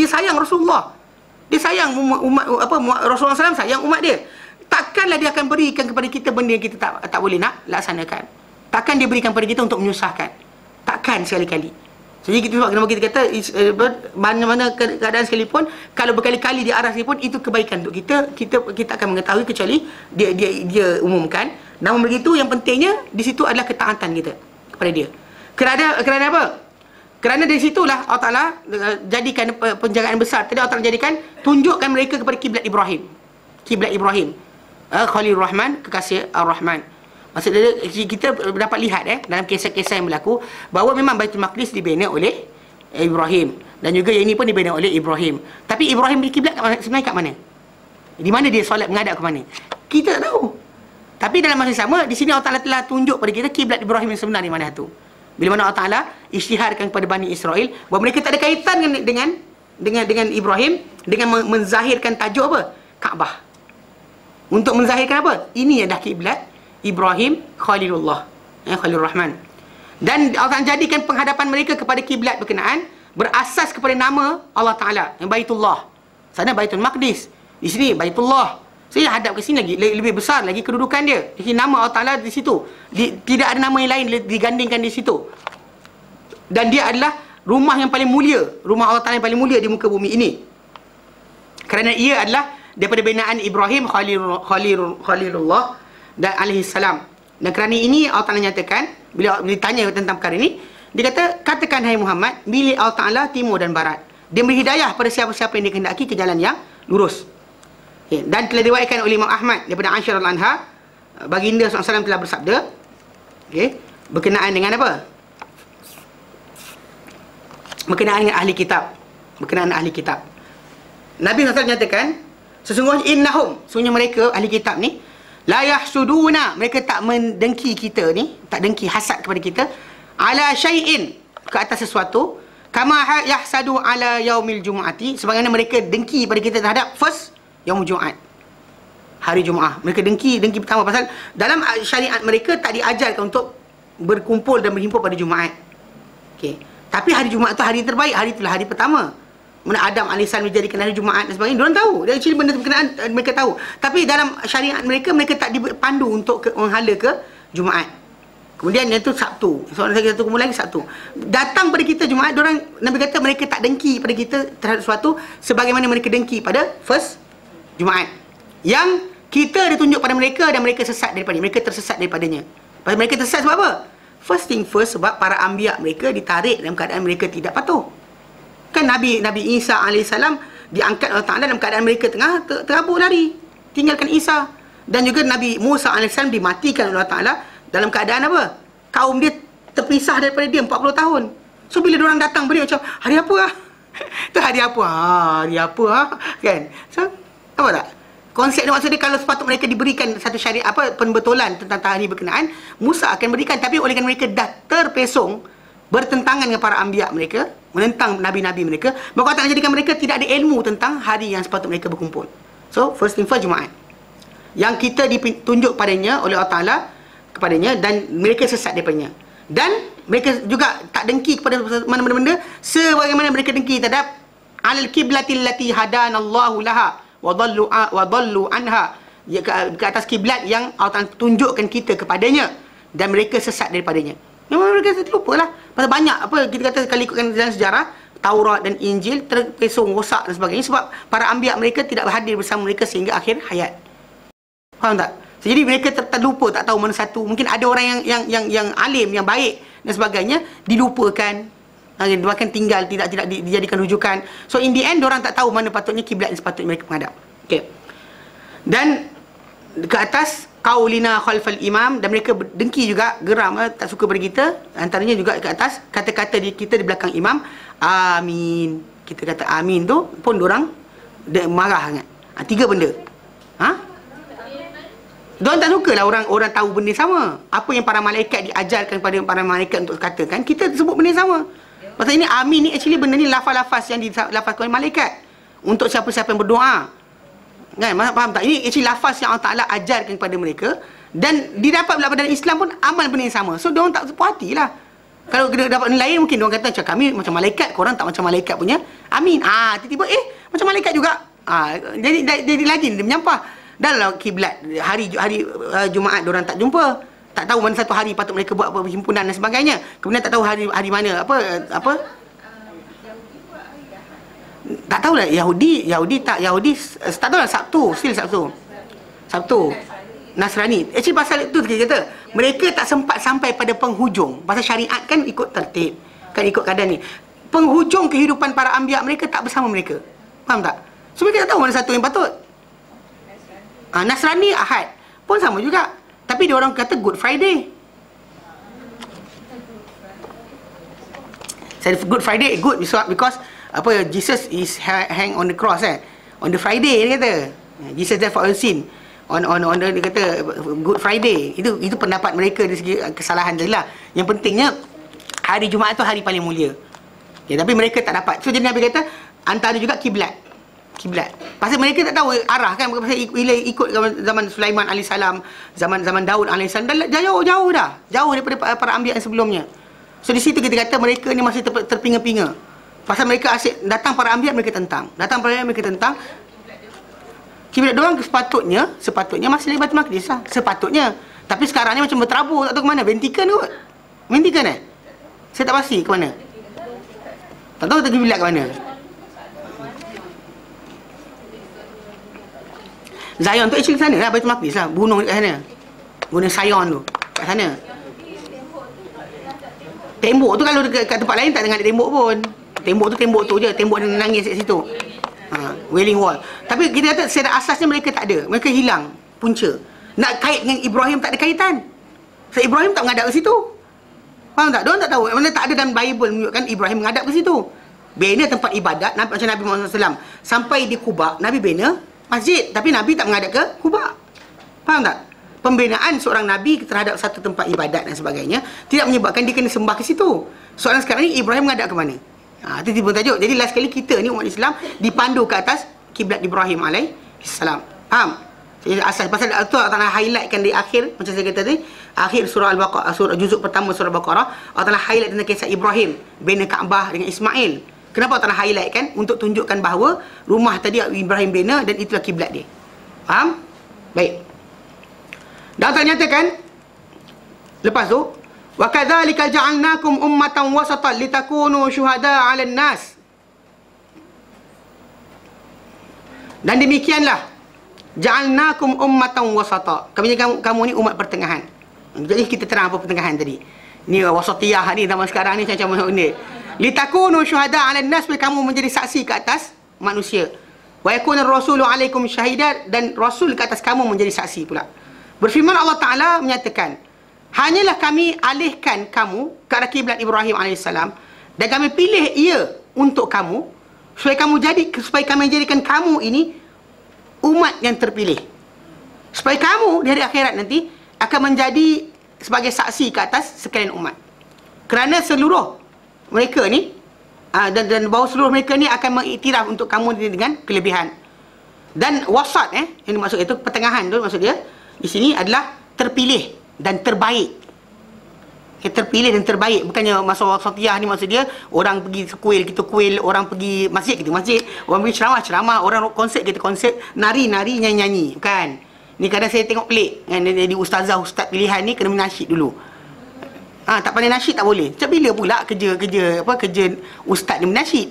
sayang Rasulullah. Dia sayang Rasulullah SAW sayang umat dia. Takkanlah dia akan berikan kepada kita benda yang kita tak boleh nak laksanakan. Takkan dia berikan kepada kita untuk menyusahkan. Takkan sekali-kali. Jadi sebab kenapa kita kata mana-mana keadaan sekalipun, kalau berkali-kali dia arah sekalipun, itu kebaikan untuk kita akan mengetahui, kecuali dia umumkan. Namun begitu, yang pentingnya di situ adalah ketaatan kita kepada dia. Kerana apa? Kerana dari situlah Allah Ta'ala jadikan penjagaan besar. Tadi Allah Ta'ala jadikan, tunjukkan mereka kepada kiblat Ibrahim. Kiblat Ibrahim, Khalilur Rahman, kekasih Ar-Rahman. Maksudnya kita dapat lihat dalam kisah-kisah yang berlaku, bahawa memang Baitul Maqdis dibina oleh Ibrahim, dan juga yang ini pun dibina oleh Ibrahim. Tapi Ibrahim berkiblat sebenarnya kat mana? Di mana dia solat menghadap ke mana? Kita tak tahu. Tapi dalam masa sama, di sini Allah Ta'ala telah tunjuk pada kita kiblat Ibrahim yang sebenar di mana tu. Bila mana Allah Ta'ala isytiharkan kepada Bani Israel bahawa mereka tak ada kaitan dengan Ibrahim, dengan menzahirkan tajuk apa? Kaabah. Untuk menzahirkan apa? Ini adalah kiblat Ibrahim Khalilullah, Khalilur Rahman. Dan Allah Ta'ala jadikan penghadapan mereka kepada kiblat berkenaan berasas kepada nama Allah Ta'ala, yang Baitullah. Sana Baitul Maqdis, di sini Baitullah. Saya hadap ke sini lagi, lebih besar lagi kedudukan dia. Di sini nama Allah Ta'ala di situ. Tidak ada nama yang lain digandingkan di situ. Dan dia adalah rumah yang paling mulia, rumah Allah Ta'ala yang paling mulia di muka bumi ini. Kerana ia adalah daripada binaan Ibrahim Khalilullah dan alaihi salam. Dan kerana ini Allah Ta'ala nyatakan, bila ditanya tentang perkara ini, dia kata, katakan hai Muhammad, milik Allah Ta'ala timur dan barat. Dia beri hidayah pada siapa-siapa yang dikehendaki ke jalan yang lurus. Okay. Dan telah diriwayatkan oleh Imam Ahmad daripada Aisyah radhiyallahu anha, baginda SAW telah bersabda, berkenaan dengan apa? Berkenaan dengan ahli kitab. Berkenaan ahli kitab. Nabi SAW nyatakan, sesungguhnya sesungguhnya mereka ahli kitab ni, la yahsuduna, mereka tak mendengki kita ni, tak dengki, hasad kepada kita, ala syai'in, ke atas sesuatu, kama yahsadu ala yaumil jumu'ati, sebagaimana mereka dengki pada kita terhadap first yaumul Jumaat, hari Jumaat. Mereka dengki pertama pasal dalam syariat mereka tak diajarkan untuk berkumpul dan berhimpun pada Jumaat. Tapi hari Jumaat tu hari terbaik, hari itulah hari pertama mana Adam AS dijadikan hari Jumaat dan sebagainya. Diorang tahu, dia actually benda berkenaan mereka tahu. Tapi dalam syariat mereka tak dipandu untuk menghala ke Jumaat. Kemudian yang tu Sabtu. Soalan saya satu kemudian lagi Sabtu. Datang pada kita Jumaat, Nabi kata mereka tak dengki pada kita terhadap sesuatu sebagaimana mereka dengki pada first Jumaat. Yang kita ditunjuk pada mereka dan mereka sesat daripadanya. Mereka tersesat daripadanya. Pasal mereka tersesat sebab apa? First thing first, sebab para anbiya mereka ditarik dalam keadaan mereka tidak patuh. Kan Nabi Isa AS diangkat Allah Ta'ala dalam keadaan mereka tengah terabur lari, tinggalkan Isa. Dan juga Nabi Musa AS dimatikan oleh Allah Ta'ala dalam keadaan apa? Kaum dia terpisah daripada dia 40 tahun. So bila diorang datang beri macam, hari apa lah? Tu hari apa? Hari apa lah? Kan? So, apa tak? Konsep dia, maksud dia, kalau sepatut mereka diberikan satu syariat pembetulan tentang hari berkenaan, Musa akan berikan. Tapi oleh kerana mereka dah terpesong bertentangan dengan para anbiya mereka, menentang nabi-nabi mereka, maka Allah Ta'ala jadikan mereka tidak ada ilmu tentang hari yang sepatut mereka berkumpul. So first thing first, Jumaat, yang kita ditunjuk padanya oleh Allah Ta'ala kepadanya, dan mereka sesat daripadanya. Dan mereka juga tak dengki kepada mana-mana benda sebagaimana mereka dengki terhadap alal qiblatil lati hadanallahu laha wa dhallu anha, ke atas kiblat yang Allah Ta'ala tunjukkan kita kepadanya dan mereka sesat daripadanya. Memang mereka terlupalah. Pasal banyak kita kata, kalau ikutkan dalam sejarah, Taurat dan Injil terpesong, rosak dan sebagainya sebab para anbiya mereka tidak berhadir bersama mereka sehingga akhir hayat. Faham tak? Jadi mereka terlupa, tak tahu mana satu. Mungkin ada orang yang alim, yang baik dan sebagainya, dilupakan, bahkan tinggal tidak dijadikan rujukan. So in the end, diorang tak tahu mana patutnya kiblat yang sepatutnya mereka menghadap. Dan ke atas qaulina khalfal imam, dan mereka dengki juga, geram, tak suka pada kita. Antaranya juga ke atas kata-kata kita di belakang imam, amin. Kita kata amin tu pun diorang marah sangat. 3 benda. Diorang tak suka lah orang tahu benda sama. Apa yang para malaikat diajarkan kepada para malaikat untuk katakan, kita sebut benda sama. Pasal ini amin ni actually benda ni lafaz-lafaz yang dilafazkan oleh malaikat untuk siapa-siapa yang berdoa. Kan? Faham tak? Ini actually lafaz yang Allah Ta'ala ajarkan kepada mereka, dan didapat pula dalam Islam pun amal benda yang sama. So diorang tak puas hati lah. Kalau kita dapat benda lain, mungkin diorang kata macam kami macam malaikat, korang tak macam malaikat punya amin. Tiba-tiba macam malaikat juga. Jadi lagi dia menyampah. Dalam kiblat hari Jumaat diorang tak jumpa, tak tahu mana satu hari patut mereka buat perhimpunan dan sebagainya. Kemudian tak tahu hari mana apa tak tahulah. Yahudi tak tahulah. Sabtu Nasrani. Actually pasal itu kita kata mereka tak sempat sampai pada penghujung. Pasal syariat kan ikut tertib, kan ikut keadaan ni. Penghujung kehidupan para anbiya mereka tak bersama mereka. Faham tak? So mereka tak tahu mana satu yang patut. Nasrani Ahad pun sama juga, tapi dia orang kata Good Friday. Good Friday good because Jesus is hang on the cross on the Friday, dia kata Jesus died for our sin on dia kata Good Friday. Itu pendapat mereka dari segi kesalahan je lah. Yang pentingnya hari Jumaat tu hari paling mulia. Tapi mereka tak dapat. So jadi Nabi kata antara juga kiblat. Pasal mereka tak tahu arah kan. Pasal bila ikut zaman Sulaiman AS, zaman Daud AS, dah jauh dah. Jauh daripada para anbiya yang sebelumnya. So di situ kita kata mereka ni masih terpinga-pinga. Pasal mereka asyik datang para anbiya mereka tentang. Datang para anbiya mereka tentang. Kiblat diorang sepatutnya masih lagi Baitul Maqdis lah. Sepatutnya. Tapi sekarang ni macam berterabur, tak tahu ke mana. Vatican kot. Vatican Saya tak pasti ke mana. Tak tahu tak kiblat ke mana. Zion tu actually sana lah, Baitul Maqdis lah. Gunung dekat sana. Gunung Zion tu. Kat sana. Tembok tu kalau dekat tempat lain tak dengar ada tembok pun. Tembok tu je. Tembok dia nangis kat situ. Wailing Wall. Tapi kita kata secara asasnya mereka tak ada. Mereka hilang punca. Nak kait dengan Ibrahim tak ada kaitan. So Ibrahim tak menghadap ke situ. Faham tak? Diorang tak tahu. Mana tak ada dalam Bible menunjukkan Ibrahim menghadap ke situ. Bina tempat ibadat macam Nabi Muhammad SAW. Sampai di Quba, Nabi bina masjid. Tapi Nabi tak menghadap ke Quba. Faham tak? Pembinaan seorang Nabi terhadap satu tempat ibadat dan sebagainya tidak menyebabkan dia kena sembah ke situ. Soalan sekarang ni, Ibrahim menghadap ke mana? Itu tiba tajuk. Jadi last kali kita ni umat Islam dipandu ke atas kiblat Ibrahim alaihissalam. Faham? Asal pasal tu Allah Taala highlightkan di akhir, macam saya kata tadi, akhir surah Al-Baqarah, surah juzuk pertama surah Al-Baqarah, Allah Taala highlight tentang kisah Ibrahim bina Kaabah dengan Ismail. Kenapa Allah Taala highlightkan? Untuk tunjukkan bahawa rumah tadi Ibrahim bina dan itulah kiblat dia. Faham? Baik. Dan Allah nyatakan lepas tu, wa kadzalika ja'alnakum ummatan wasatan litakunu syuhada 'alan nas. Dan demikianlah ja'alnakum ummatan wasata. Kamu ni umat pertengahan. Jadi kita terang apa pertengahan tadi. Ni wasatiyah ni zaman sekarang ni macam unik. Litakunu syuhada 'alan nas, supaya kamu menjadi saksi ke atas manusia. Wa yakuna ar-rasulu 'alaikum syahidan, dan rasul ke atas kamu menjadi saksi pula. Berfirman Allah Taala menyatakan, hanyalah kami alihkan kamu ke arah kiblat Ibrahim alaihissalam dan kami pilih ia untuk kamu supaya kami jadikan kamu ini umat yang terpilih. Supaya kamu di hari akhirat nanti akan menjadi sebagai saksi ke atas sekalian umat. Kerana seluruh mereka ni dan bahawa seluruh mereka ni akan mengiktiraf untuk kamu dengan kelebihan. Dan wasat yang dimaksud itu pertengahan tu maksud dia di sini adalah terpilih dan terbaik. Terpilih dan terbaik. Bukannya masa wasatiyah ni maksud dia orang pergi kuil kita kuil, orang pergi masjid kita masjid, orang pergi ceramah, orang konsert kita konsert, nari nyanyi. Bukan. Ni kadang saya tengok pelik kan, jadi ustaz pilihan ni kena menasyid dulu. Tak pandai nasyid tak boleh. Macam bila pula kerja ustaz ni menasyid?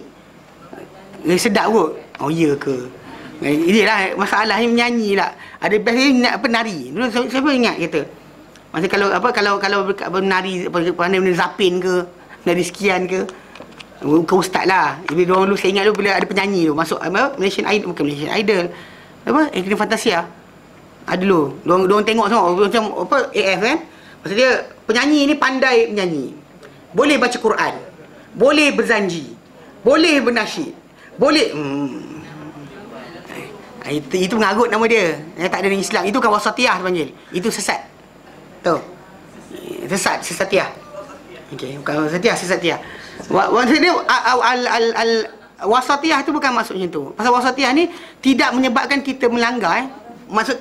Sedap kot. Oh ya ke? Inilah masalahnya menyanyi lah. Ada biasanya nari. Dulu siapa ingat kata. Maksud kalau nari pandai benda zapin ke, nari sekian ke ustaz lah. Jadi dulu saya ingat dulu bila ada penyanyi tu masuk Malaysian Idol, bukan Malaysian Idol. Kena Fantasia. Dulu. Diorang tengok semua macam AF kan. Maksud dia penyanyi ni pandai menyanyi. Boleh baca Quran. Boleh berzanji. Boleh bernasyid. Boleh itu mengarut nama dia. Tak ada dalam Islam. Itu kan wasatiyah dipanggil. Itu sesat. Tahu? Sesatiyah. Okey, bukan wasatiyah, sesatiyah. Maksudnya wasatiyah tu bukan maksud macam tu. Pasal wasatiyah ni tidak menyebabkan kita melanggar maksud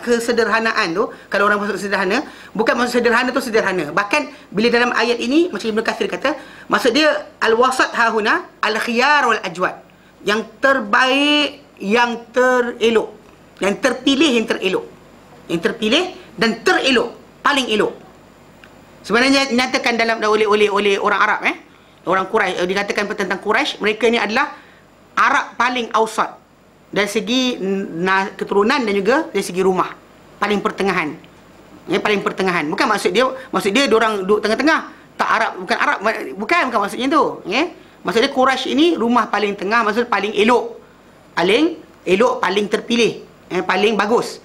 kesederhanaan tu. Kalau orang maksud sederhana, bukan maksud sederhana tu sederhana. Bahkan bila dalam ayat ini macam Ibnu Katsir kata, maksud dia al-wasat hahuna al-khiyar wal ajwad. Yang terbaik, yang terelok, yang terpilih, yang terelok, yang terpilih dan terelok, paling elok. Sebenarnya dinyatakan oleh orang Arab orang Quraisy, dikatakan tentang Quraisy, mereka ni adalah Arab paling ausat dari segi keturunan dan juga dari segi rumah, paling pertengahan. Paling pertengahan. Bukan maksud dia diorang duduk tengah-tengah. Tak Arab, bukan maksudnya tu. Maksud dia Quraisy ini rumah paling tengah, maksud paling elok. Paling elok, paling terpilih, paling bagus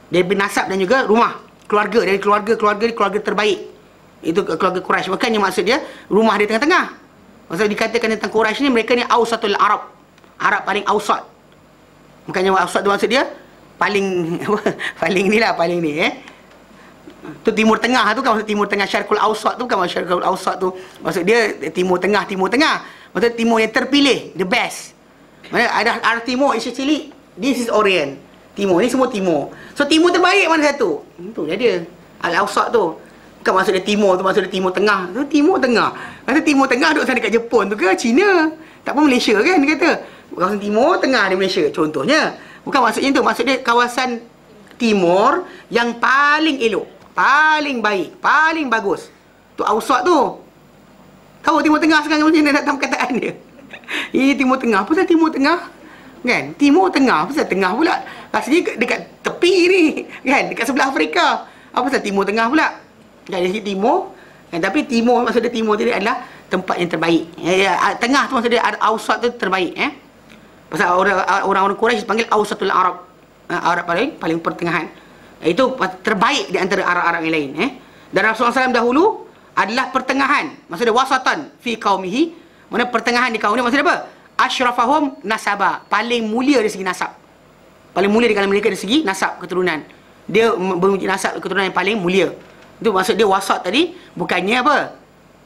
dari nasab dan juga rumah, keluarga, dari keluarga terbaik. Itu keluarga Quraisy. Bukannya maksud dia rumah dia tengah-tengah. Maksud dikatakan tentang Quraisy ni, mereka ni ausatul Arab, Arab paling ausat. Bukannya ausat tu maksud dia paling paling ni tu Timur Tengah tu kan, maksud Timur Tengah. Syarqul Ausat tu kan, maksud Syarqul Ausat tu maksud dia Timur Tengah. Maksud timur yang terpilih, the best. Ada arah timur is actually this is Orient. Timur ni semua timur. So timur terbaik mana satu? Itu dia Al-Ausat tu. Bukan maksud dia timur tu, maksud dia timur tengah. Tu timur tengah. Kata timur tengah duduk sana dekat Jepun tu ke China? Tak pun Malaysia kan dia kata. Kawasan timur tengah di Malaysia contohnya. Bukan maksudnya tu, maksud dia kawasan timur yang paling elok, paling baik, paling bagus. Tu Ausat tu. Tahu timur tengah sekarang macam mana datang perkataan dia? Ini timur tengah. Apa pasal timur tengah? Kan? Timur tengah. Apa pasal tengah pula? Rasanya dekat tepi ni. Kan? Dekat sebelah Afrika. Apa pasal timur tengah pula? Dari segi timur, tapi timur maksud dia timur tadi adalah tempat yang terbaik. Tengah tu maksud dia Ausat tu terbaik. Pasal orang-orang Quraisy panggil Ausatul Arab. Arab paling pertengahan. Itu terbaik di antara Arab-Arab yang lain. Dan Rasulullah SAW dahulu adalah pertengahan. Maksud dia wasatan fi qaumihi. Mana pertengahan di kaum dia maksud dia apa? Asyrafahum nasaba. Paling mulia dari segi nasab. Paling mulia di kalangan mereka dari segi nasab keturunan. Dia mempunyai nasab keturunan yang paling mulia. Itu maksud dia wasat tadi bukannya apa?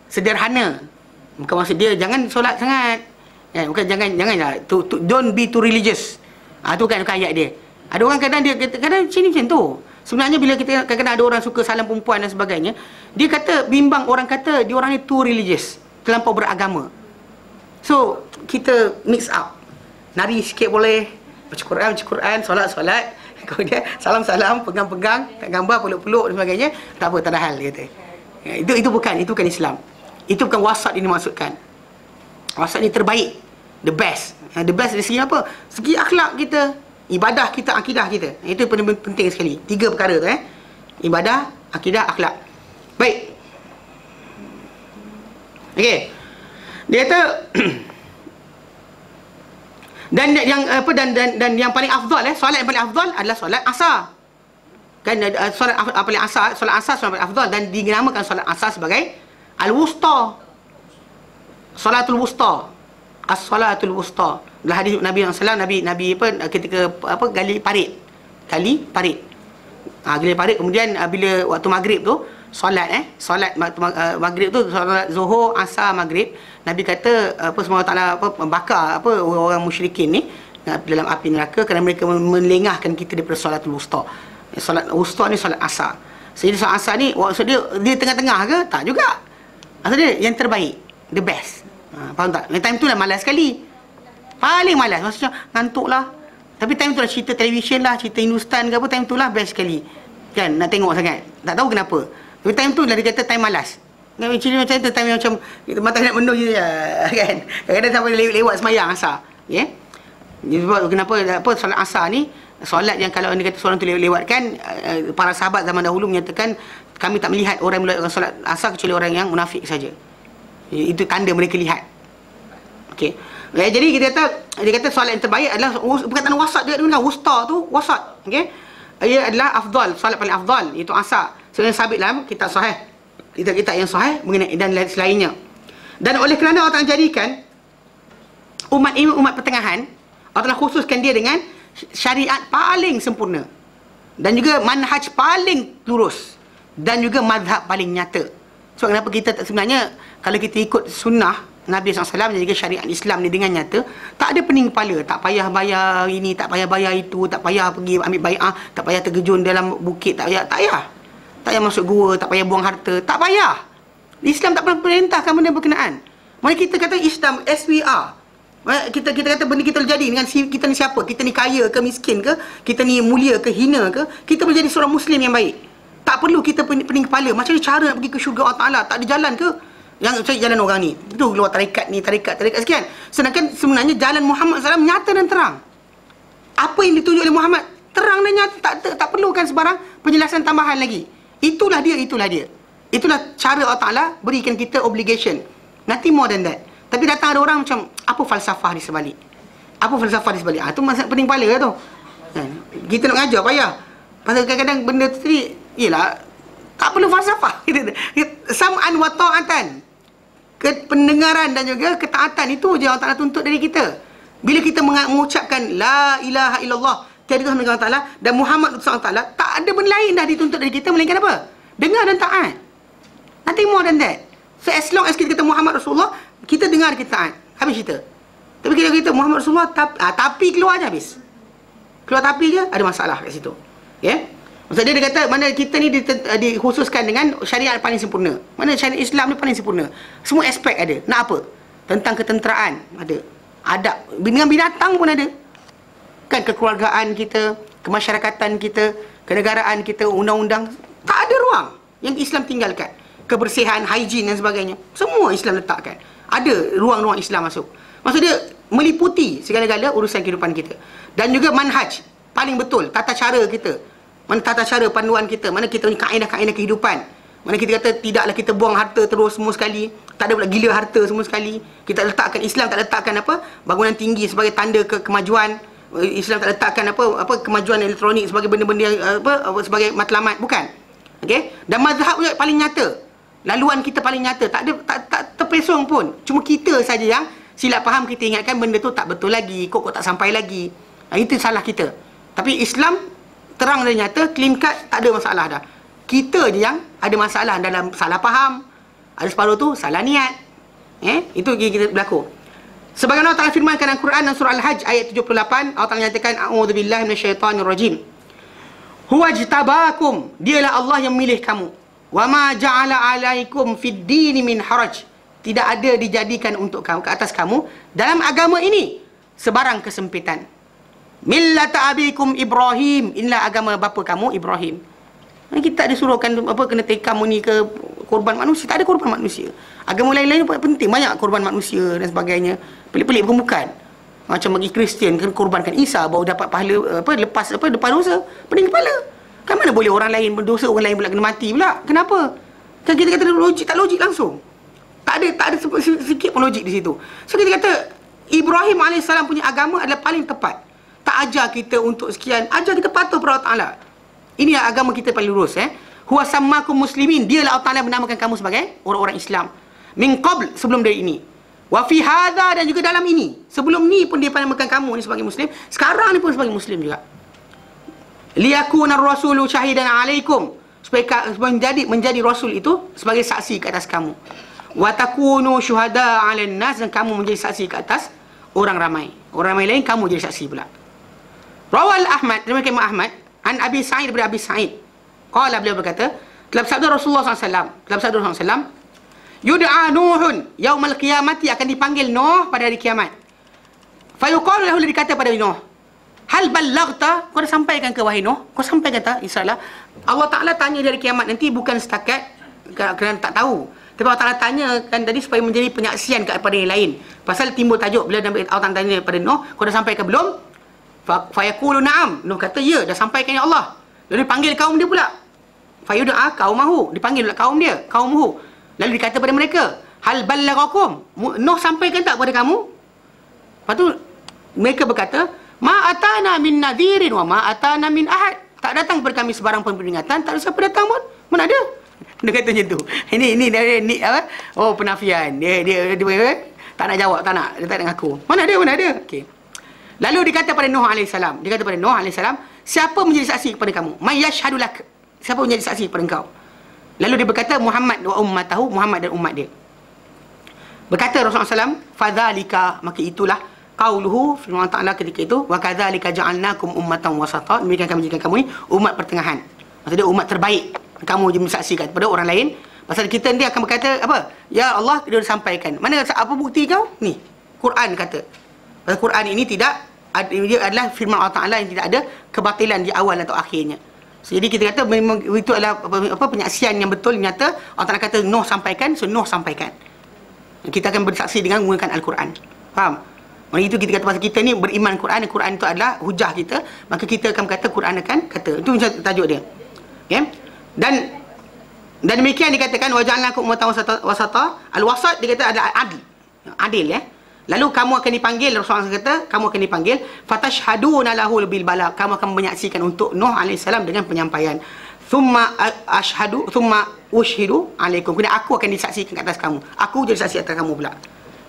Sederhana. Bukan maksud dia jangan solat sangat. Bukan janganlah don't be too religious. Tu kan ayat dia. Ada orang kadang dia kadang sini macam tu. Sebenarnya bila kita kadang-kadang ada orang suka salam perempuan dan sebagainya, dia kata bimbang orang kata dia orang ni too religious, terlampau beragama. So kita mix up. Nari sikit boleh, baca Quran, solat. Kemudian salam-salam, pegang-pegang, tak gambar, peluk-peluk dan sebagainya. Tak apa, tak ada hal, dia kata. Itu bukan Islam. Itu bukan wasat ini maksudkan. Wasat ni terbaik, the best. The best dari segi apa? Segi akhlak kita, ibadah kita, akidah kita. Itu penting sekali. 3 perkara tu ibadah, akidah, akhlak. Baik. Okey. Dia kata dan yang paling afdal solat yang paling afdal adalah solat asar. Kan solat paling asar, solat asar solat paling afdal dan dinamakan solat asar sebagai al-wusta. Salatul wusta. As-salatul wusta. Dalam hadis Nabi sallallahu alaihi wasallam, Nabi ketika gali parit. Gali parit kemudian bila waktu maghrib tu solat maghrib tu solat zuhur, asar, maghrib, Nabi kata semua taala bakar orang musyrikin ni dalam api neraka kerana mereka melengahkan kita daripada solatul wusta. Solat wusta ni solat asar. Jadi solat asar ni maksud dia tengah-tengah ke? Tak juga. Maksud dia yang terbaik, the best. Faham tak? Time tu lah malas sekali. Paling malas. Maksudnya ngantuk lah. Tapi time tu lah cerita televisyen lah, cerita Hindustan ke apa, time tu lah best sekali. Kan nak tengok sangat. Tak tahu kenapa. Tapi time tu lah dia kata time malas. Ciri macam tu, time macam mata nak menuh je kan. Kadang-kadang sampai lewat semayang asar. Sebab kenapa solat asar ni solat yang kalau dia kata seorang tu lewatkan, para sahabat zaman dahulu menyatakan kami tak melihat orang melewatkan solat asar kecuali orang yang munafik saja. Itu tanda mereka lihat. Okey. Jadi dia kata solat yang terbaik adalah perkataan wasat dia dengan wusta tu wasat. Okey. Ia adalah afdal, solat paling afdal iaitu asar. Sebenarnya sabit dalam kitab sahih. Kitab-kitab yang sahih mengenai dan selainnya. Dan oleh kerana Allah Ta'ala jadikan umat ini umat pertengahan, Allah Ta'ala khususkan dia dengan syariat paling sempurna dan juga manhaj paling lurus dan juga mazhab paling nyata. Sebab kenapa kita sebenarnya kalau kita ikut sunnah Nabi SAW dan juga syariat Islam ni dengan nyata, tak ada pening kepala, tak payah bayar ini, tak payah bayar itu, tak payah pergi ambil bai'ah, tak payah terjun dalam bukit, tak payah masuk gua, tak payah buang harta, tak payah. Islam tak pernah perintahkan benda berkenaan. Mari kita kata Islam SWR. Kita kata benda kita terjadi dengan kita ni siapa? Kita ni kaya ke miskin ke? Kita ni mulia ke hina ke? Kita menjadi seorang Muslim yang baik. Tak perlu kita pening kepala. Macam mana cara nak pergi ke syurga Allah Ta'ala? Tak ada jalan ke? Yang cari jalan orang ni. Itu keluar tarikat ni, tarikat sekian. Sedangkan sebenarnya jalan Muhammad SAW nyata dan terang. Apa yang dituju oleh Muhammad terang dan nyata. Tak perlukan sebarang penjelasan tambahan lagi. Itulah dia. Itulah cara Allah Ta'ala berikan kita obligation. Nothing more than that. Tapi datang ada orang macam, apa falsafah di sebalik? Itu masalah pening kepala tu. Kita nak ngajar payah. Pasal kadang-kadang benda tu tadi, yelah, tak perlu falsafah. Sam'an wa ta'atan. Pendengaran dan juga ketaatan, itu je Allah Ta'ala tuntut dari kita. Bila kita mengucapkan La ilaha illallah, tiada Tuhan melainkan Allah Ta'ala, dan Muhammad SAW, tak ada benda lain dah dituntut dari kita melainkan apa? Dengar dan taat. Nothing more than that. So as long as kita kata Muhammad Rasulullah, kita dengar, kita taat. Habis cerita. Tapi kita kata Muhammad Rasulullah tapi keluar je habis. Keluar tapi je, ada masalah kat situ. Maksud dia kata mana kita ni dikhususkan dengan syariat paling sempurna. Mana syariat Islam ni paling sempurna. Semua aspek ada. Nak apa? Tentang ketenteraan ada. Adab. Dengan binatang pun ada. Kan kekeluargaan kita, kemasyarakatan kita, kenegaraan kita, undang-undang. Tak ada ruang yang Islam tinggalkan. Kebersihan, hygiene dan sebagainya. Semua Islam letakkan. Ada ruang-ruang Islam masuk. Maksud dia meliputi segala-gala urusan kehidupan kita. Dan juga manhaj. Paling betul. Tata cara kita. Mana tata cara panduan kita. Mana kita punya kaedah-kaedah kehidupan. Mana kita kata tidaklah kita buang harta terus semua sekali. Tak ada pula gila harta semua sekali. Kita letakkan, Islam tak letakkan apa, bangunan tinggi sebagai tanda kemajuan. Islam tak letakkan apa kemajuan elektronik sebagai benda-benda sebagai matlamat. Bukan. Okey. Dan mazhab juga paling nyata. Laluan kita paling nyata. Tak terpesong pun. Cuma kita saja yang silap faham, kita ingatkan benda tu tak betul lagi. Kok tak sampai lagi. Itu salah kita. Tapi Islam terang dan nyata, clean cut, tak ada masalah dah. Kita je yang ada masalah dalam salah faham. Ada separuh tu salah niat. Itu kita berlaku. Sebagaimana Allah Ta'ala firmankan dalam Quran dan surah Al-Hajj ayat 78, Allah Ta'ala nyatakan, a'udzubillahi minasyaitanirrajim. Huwa jtabakum, dialah Allah yang memilih kamu. Wa ma ja'ala 'alaikum fid dini min haraj. Tidak ada dijadikan untuk kamu, ke atas kamu dalam agama ini sebarang kesempitan. Millata abikum Ibrahim, inilah agama bapa kamu Ibrahim. Kita tak disuruhkan apa kena take kamu ni ke korban manusia, tak ada korban manusia. Agama lain-lain penting, banyak korban manusia dan sebagainya. Pelik-pelik bukan. Macam bagi Kristian kena korbankan Isa baru dapat pahala lepas depan dosa, pening kepala. Kan mana boleh orang lain berdosa, orang lain pula kena mati pula. Kenapa? Kan kita kata logik, tak logik langsung. Tak ada sikit pun logik di situ. So kita kata Ibrahim AS punya agama adalah paling tepat. Tak ajar kita untuk sekian, ajar kita patuh pada Allah Ta'ala. Ini agama kita paling lurus. Huwa sammakum muslimin, dialah Allah Ta'ala menamakan kamu sebagai orang-orang Islam. Min qabl, sebelum dari ini. Wa fi hadha, dan juga dalam ini. Sebelum ni pun dia menamakan kamu ni sebagai muslim. Sekarang ni pun sebagai muslim juga. Liyakuna ar-rasulu syahidan alaikum, supaya menjadi rasul itu sebagai saksi ke atas kamu. Wa takunu syuhada 'alan nas, dan kamu menjadi saksi ke atas orang ramai. Orang ramai lain kamu jadi saksi pula. Rawal Ahmad, demikian Ahmad, an Abi Sa'id daripada Abi Sa'id. Qala, beliau berkata, dalam sabda Rasulullah SAW, yud'a Nuhun yaumal qiyamati, akan dipanggil Nuh pada hari kiamat. Fayuqalu lahu, dikata pada Nuh, hal ballaghta, kau dah sampaikan ke wahai Nuh? Kau sampaikan tak? InsyaAllah Allah Ta'ala tanya dari kiamat nanti bukan setakat kerana tak tahu, tapi Allah Ta'ala tanya kan tadi supaya menjadi penyaksian kepada yang lain. Pasal timbul tajuk bila Allah Ta'ala tanya pada Nuh, kau dah sampaikan belum? Fayaqulu na'am, Nuh kata ya, dah sampaikan ya Allah. Lalu dipanggil kaum dia pula. Fayud'a qaumahu, dipanggil pula kaum dia, qaumuhu. Lalu dikata pada mereka, hal ballaghakum, Nuh sampaikan tak kepada kamu? Lepas tu mereka berkata, ma atana min nadhirin wa ma atana min ahad. Tak datang kepada kami sebarang peringatan, tak ada siapa datang pun. Mana ada? Dia kata macam tu. Ini apa? Oh, penafian. Dia tak nak jawab, tak nak. Dia tak nak ngaku. Mana ada? Okey. Lalu dikata pada Nuh AS, siapa menjadi saksi kepada kamu? May yashhadu lak, siapa menjadi saksi kepada engkau? Lalu dia berkata, Muhammad wa ummatahu, Muhammad dan umat dia. Berkata Rasulullah SAW, fadzalika, maka itulah qauluhu, firman Allah Ta'ala ketika itu, wa kadzalika ja'alnakum ummatan wasata, demikian kami jadikan kamu ni umat pertengahan. Maksudnya umat terbaik. Kamu je mensaksikan kepada orang lain. Pasal kita nanti akan berkata apa? Ya Allah, dia sampaikan. Mana apa bukti kau? Ni, Quran kata. Al-Quran ini tidak, dia adalah firman Allah Ta'ala yang tidak ada kebatilan di awal atau akhirnya. So, jadi kita kata memang itu adalah penyaksian yang betul, nyata. Allah Ta'ala kata Nuh sampaikan, so Nuh sampaikan. Kita akan bersaksi dengan menggunakan Al-Quran. Faham? Maksudnya itu kita kata pasal kita ni beriman Quran, Quran itu adalah hujah kita, maka kita akan kata Quran akan kata. Itu macam tajuk dia. Okay? Dan demikian dikatakan wa ja'alnakum ummatan wasata. Al-wasat dia kata adalah adil Lalu kamu akan dipanggil, Rasulullah kata, kamu akan dipanggil, fatashhaduna lahu bil balagh, kamu akan menyaksikan untuk Nuh AS dengan penyampaian. Thumma ushhidu alaikum, kemudian aku akan disaksikan ke atas kamu. Aku jadi saksi atas kamu pula.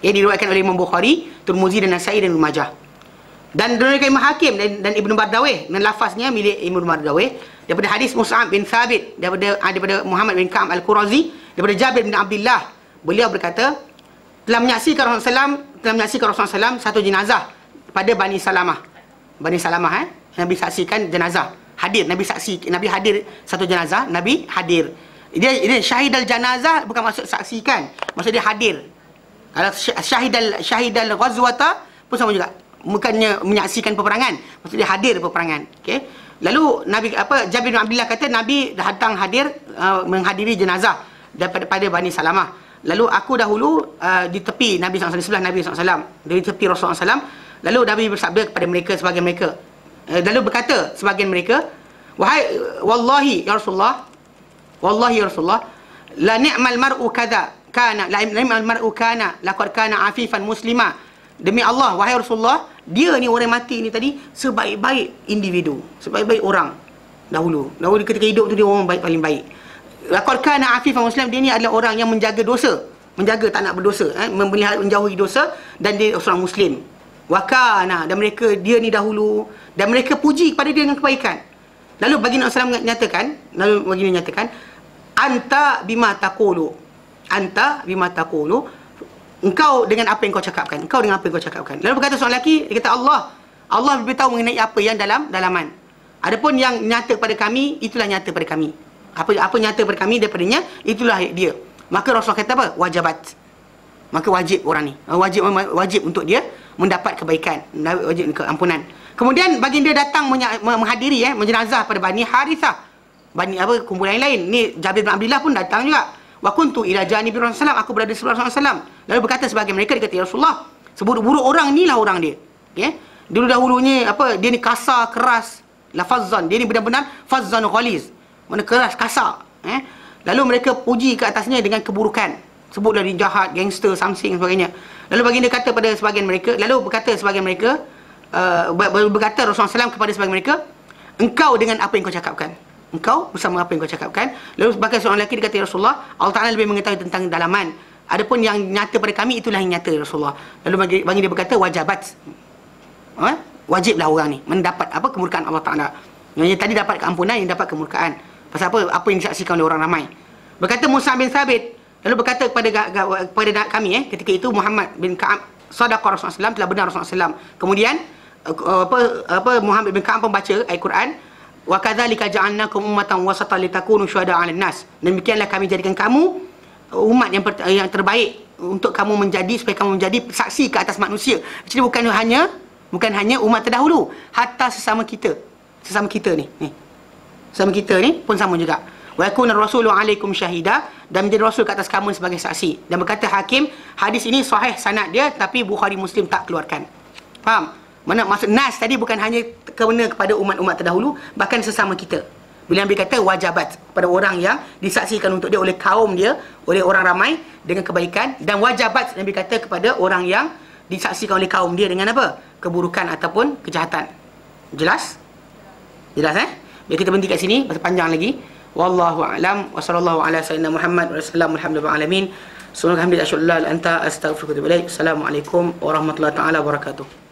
Yang diriwayatkan oleh Imam Bukhari, Tirmizi dan Nasai dan Ibnu Majah. Dan diriwayatkan Imam Hakim dan Ibnu Bardawih, dan lafaznya milik Ibnu Bardawih, daripada hadis Mus'ab bin Thabit, daripada Muhammad bin Ka'ab Al-Qurazi, daripada Jabir bin Abdullah, beliau berkata, telah menyaksikan Rasulullah SAW satu jenazah pada Bani Salamah. Nabi saksikan jenazah Hadir, Nabi saksi, Nabi hadir satu jenazah, Nabi hadir. Dia syahidal janazah bukan maksud saksikan, maksud dia hadir. Kalau syahidal ghazwata pun sama juga, bukannya menyaksikan peperangan, maksud dia hadir peperangan. Okey. Lalu Nabi Jabir bin Abdullah kata Nabi datang hadir menghadiri jenazah daripada Bani Salamah. Lalu aku dahulu di tepi Nabi SAW, sebelah Nabi SAW, di tepi Rasulullah SAW. Lalu Nabi bersabda kepada mereka, sebagian mereka, lalu berkata sebagian mereka, wallahi ya Rasulullah, la ni'mal mar'u kadza kana, la ni'mal mar'u kana laqad kana afifan muslima. Demi Allah, wahai Rasulullah, dia ni orang mati ni tadi sebaik-baik individu, sebaik-baik orang dahulu ketika hidup tu dia orang baik, paling baik. Laqad kana afifan muslim, dia ni adalah orang yang menjaga dosa, menjaga tak nak berdosa, memelihara, menjauhi dosa, dan dia seorang muslim. Wa kana, dan mereka, dia ni dahulu, dan mereka puji kepada dia dengan kebaikan. Lalu baginda Rasulullah nyatakan, anta bima taqulu, engkau dengan apa yang kau cakapkan, Lalu berkata seorang lelaki, dia kata Allah beritahu mengenai apa yang dalaman. Adapun yang nyata pada kami, itulah nyata pada kami. Apa nyata pada kami daripadanya, itulah dia. Maka Rasulullah kata apa? Wajabat. Maka wajib orang ni, wajib untuk dia mendapat kebaikan, wajib keampunan. Kemudian baginda datang menghadiri menjenazah pada Bani Harithah, kumpulan yang lain. Ni Jabir bin Abdullah pun datang juga. Wa kuntu ila janibi Rasulullah, aku berada di sebelah Rasulullah. Lalu berkata sebagian mereka, dia kata, ya Rasulullah, seburuk-buruk orang ni lah orang dia. Okay? Dulu-dahulunya dia ni kasar, keras, lafazzan, dia ni benar-benar fazzan ghaliz, mana keras, kasar. Lalu mereka puji ke atasnya dengan keburukan, sebutlah dia jahat, gangster, something sebagainya. Lalu baginda kata pada sebagian mereka, berkata Rasulullah SAW kepada sebagian mereka, engkau dengan apa yang kau cakapkan, engkau bersama apa yang kau cakapkan. Lalu sebagai seorang lelaki dia kata, ya Rasulullah, Allah Ta'ala lebih mengetahui tentang dalaman, adapun yang nyata pada kami, itulah yang nyata, ya Rasulullah. Lalu baginda berkata, wajabat, wajiblah orang ni mendapat kemurkaan Allah Ta'ala. Yang tadi dapat keampunan, yang dapat kemurkaan. Pasal apa yang disaksikan oleh orang ramai. Berkata Musa bin Thabit, lalu berkata kepada kami, ketika itu Muhammad bin Ka'ab sadaqa Rasulullah SAW, telah benar Rasulullah SAW. Kemudian Muhammad bin Ka'ab membaca ayat Quran, wa kadzalika ja'alnakum ummatan wasatan litakunu syuhada'a 'alan nas. Demikianlah kami jadikan kamu umat yang terbaik untuk kamu supaya kamu menjadi saksi ke atas manusia. Jadi bukan hanya umat terdahulu, hatta sesama kita ni pun sama juga. Wa yakuna rasulu 'alaikum syahida, dan menjadi rasul ke atas kamu sebagai saksi. Dan berkata Hakim, hadis ini sahih sanad dia, tapi Bukhari Muslim tak keluarkan. Faham? Mana maksud nas tadi bukan hanya kena kepada umat-umat terdahulu, bahkan sesama kita. Bila Nabi kata wajabat pada orang yang disaksikan untuk dia oleh kaum dia, oleh orang ramai dengan kebaikan, dan wajabat Nabi kata kepada orang yang disaksikan oleh kaum dia dengan apa? Keburukan ataupun kejahatan. Jelas? Biar kita berhenti kat sini, pasal panjang lagi. Wallahu a'lam wa sallallahu ala sayyidina Muhammad wa sallam alhamdulillah alamin. Subhanallah, alhamdulillah, asyhadu an la ilaha illa anta, astaghfiruka wa atubu ilaik. Assalamualaikum warahmatullahi taala wabarakatuh.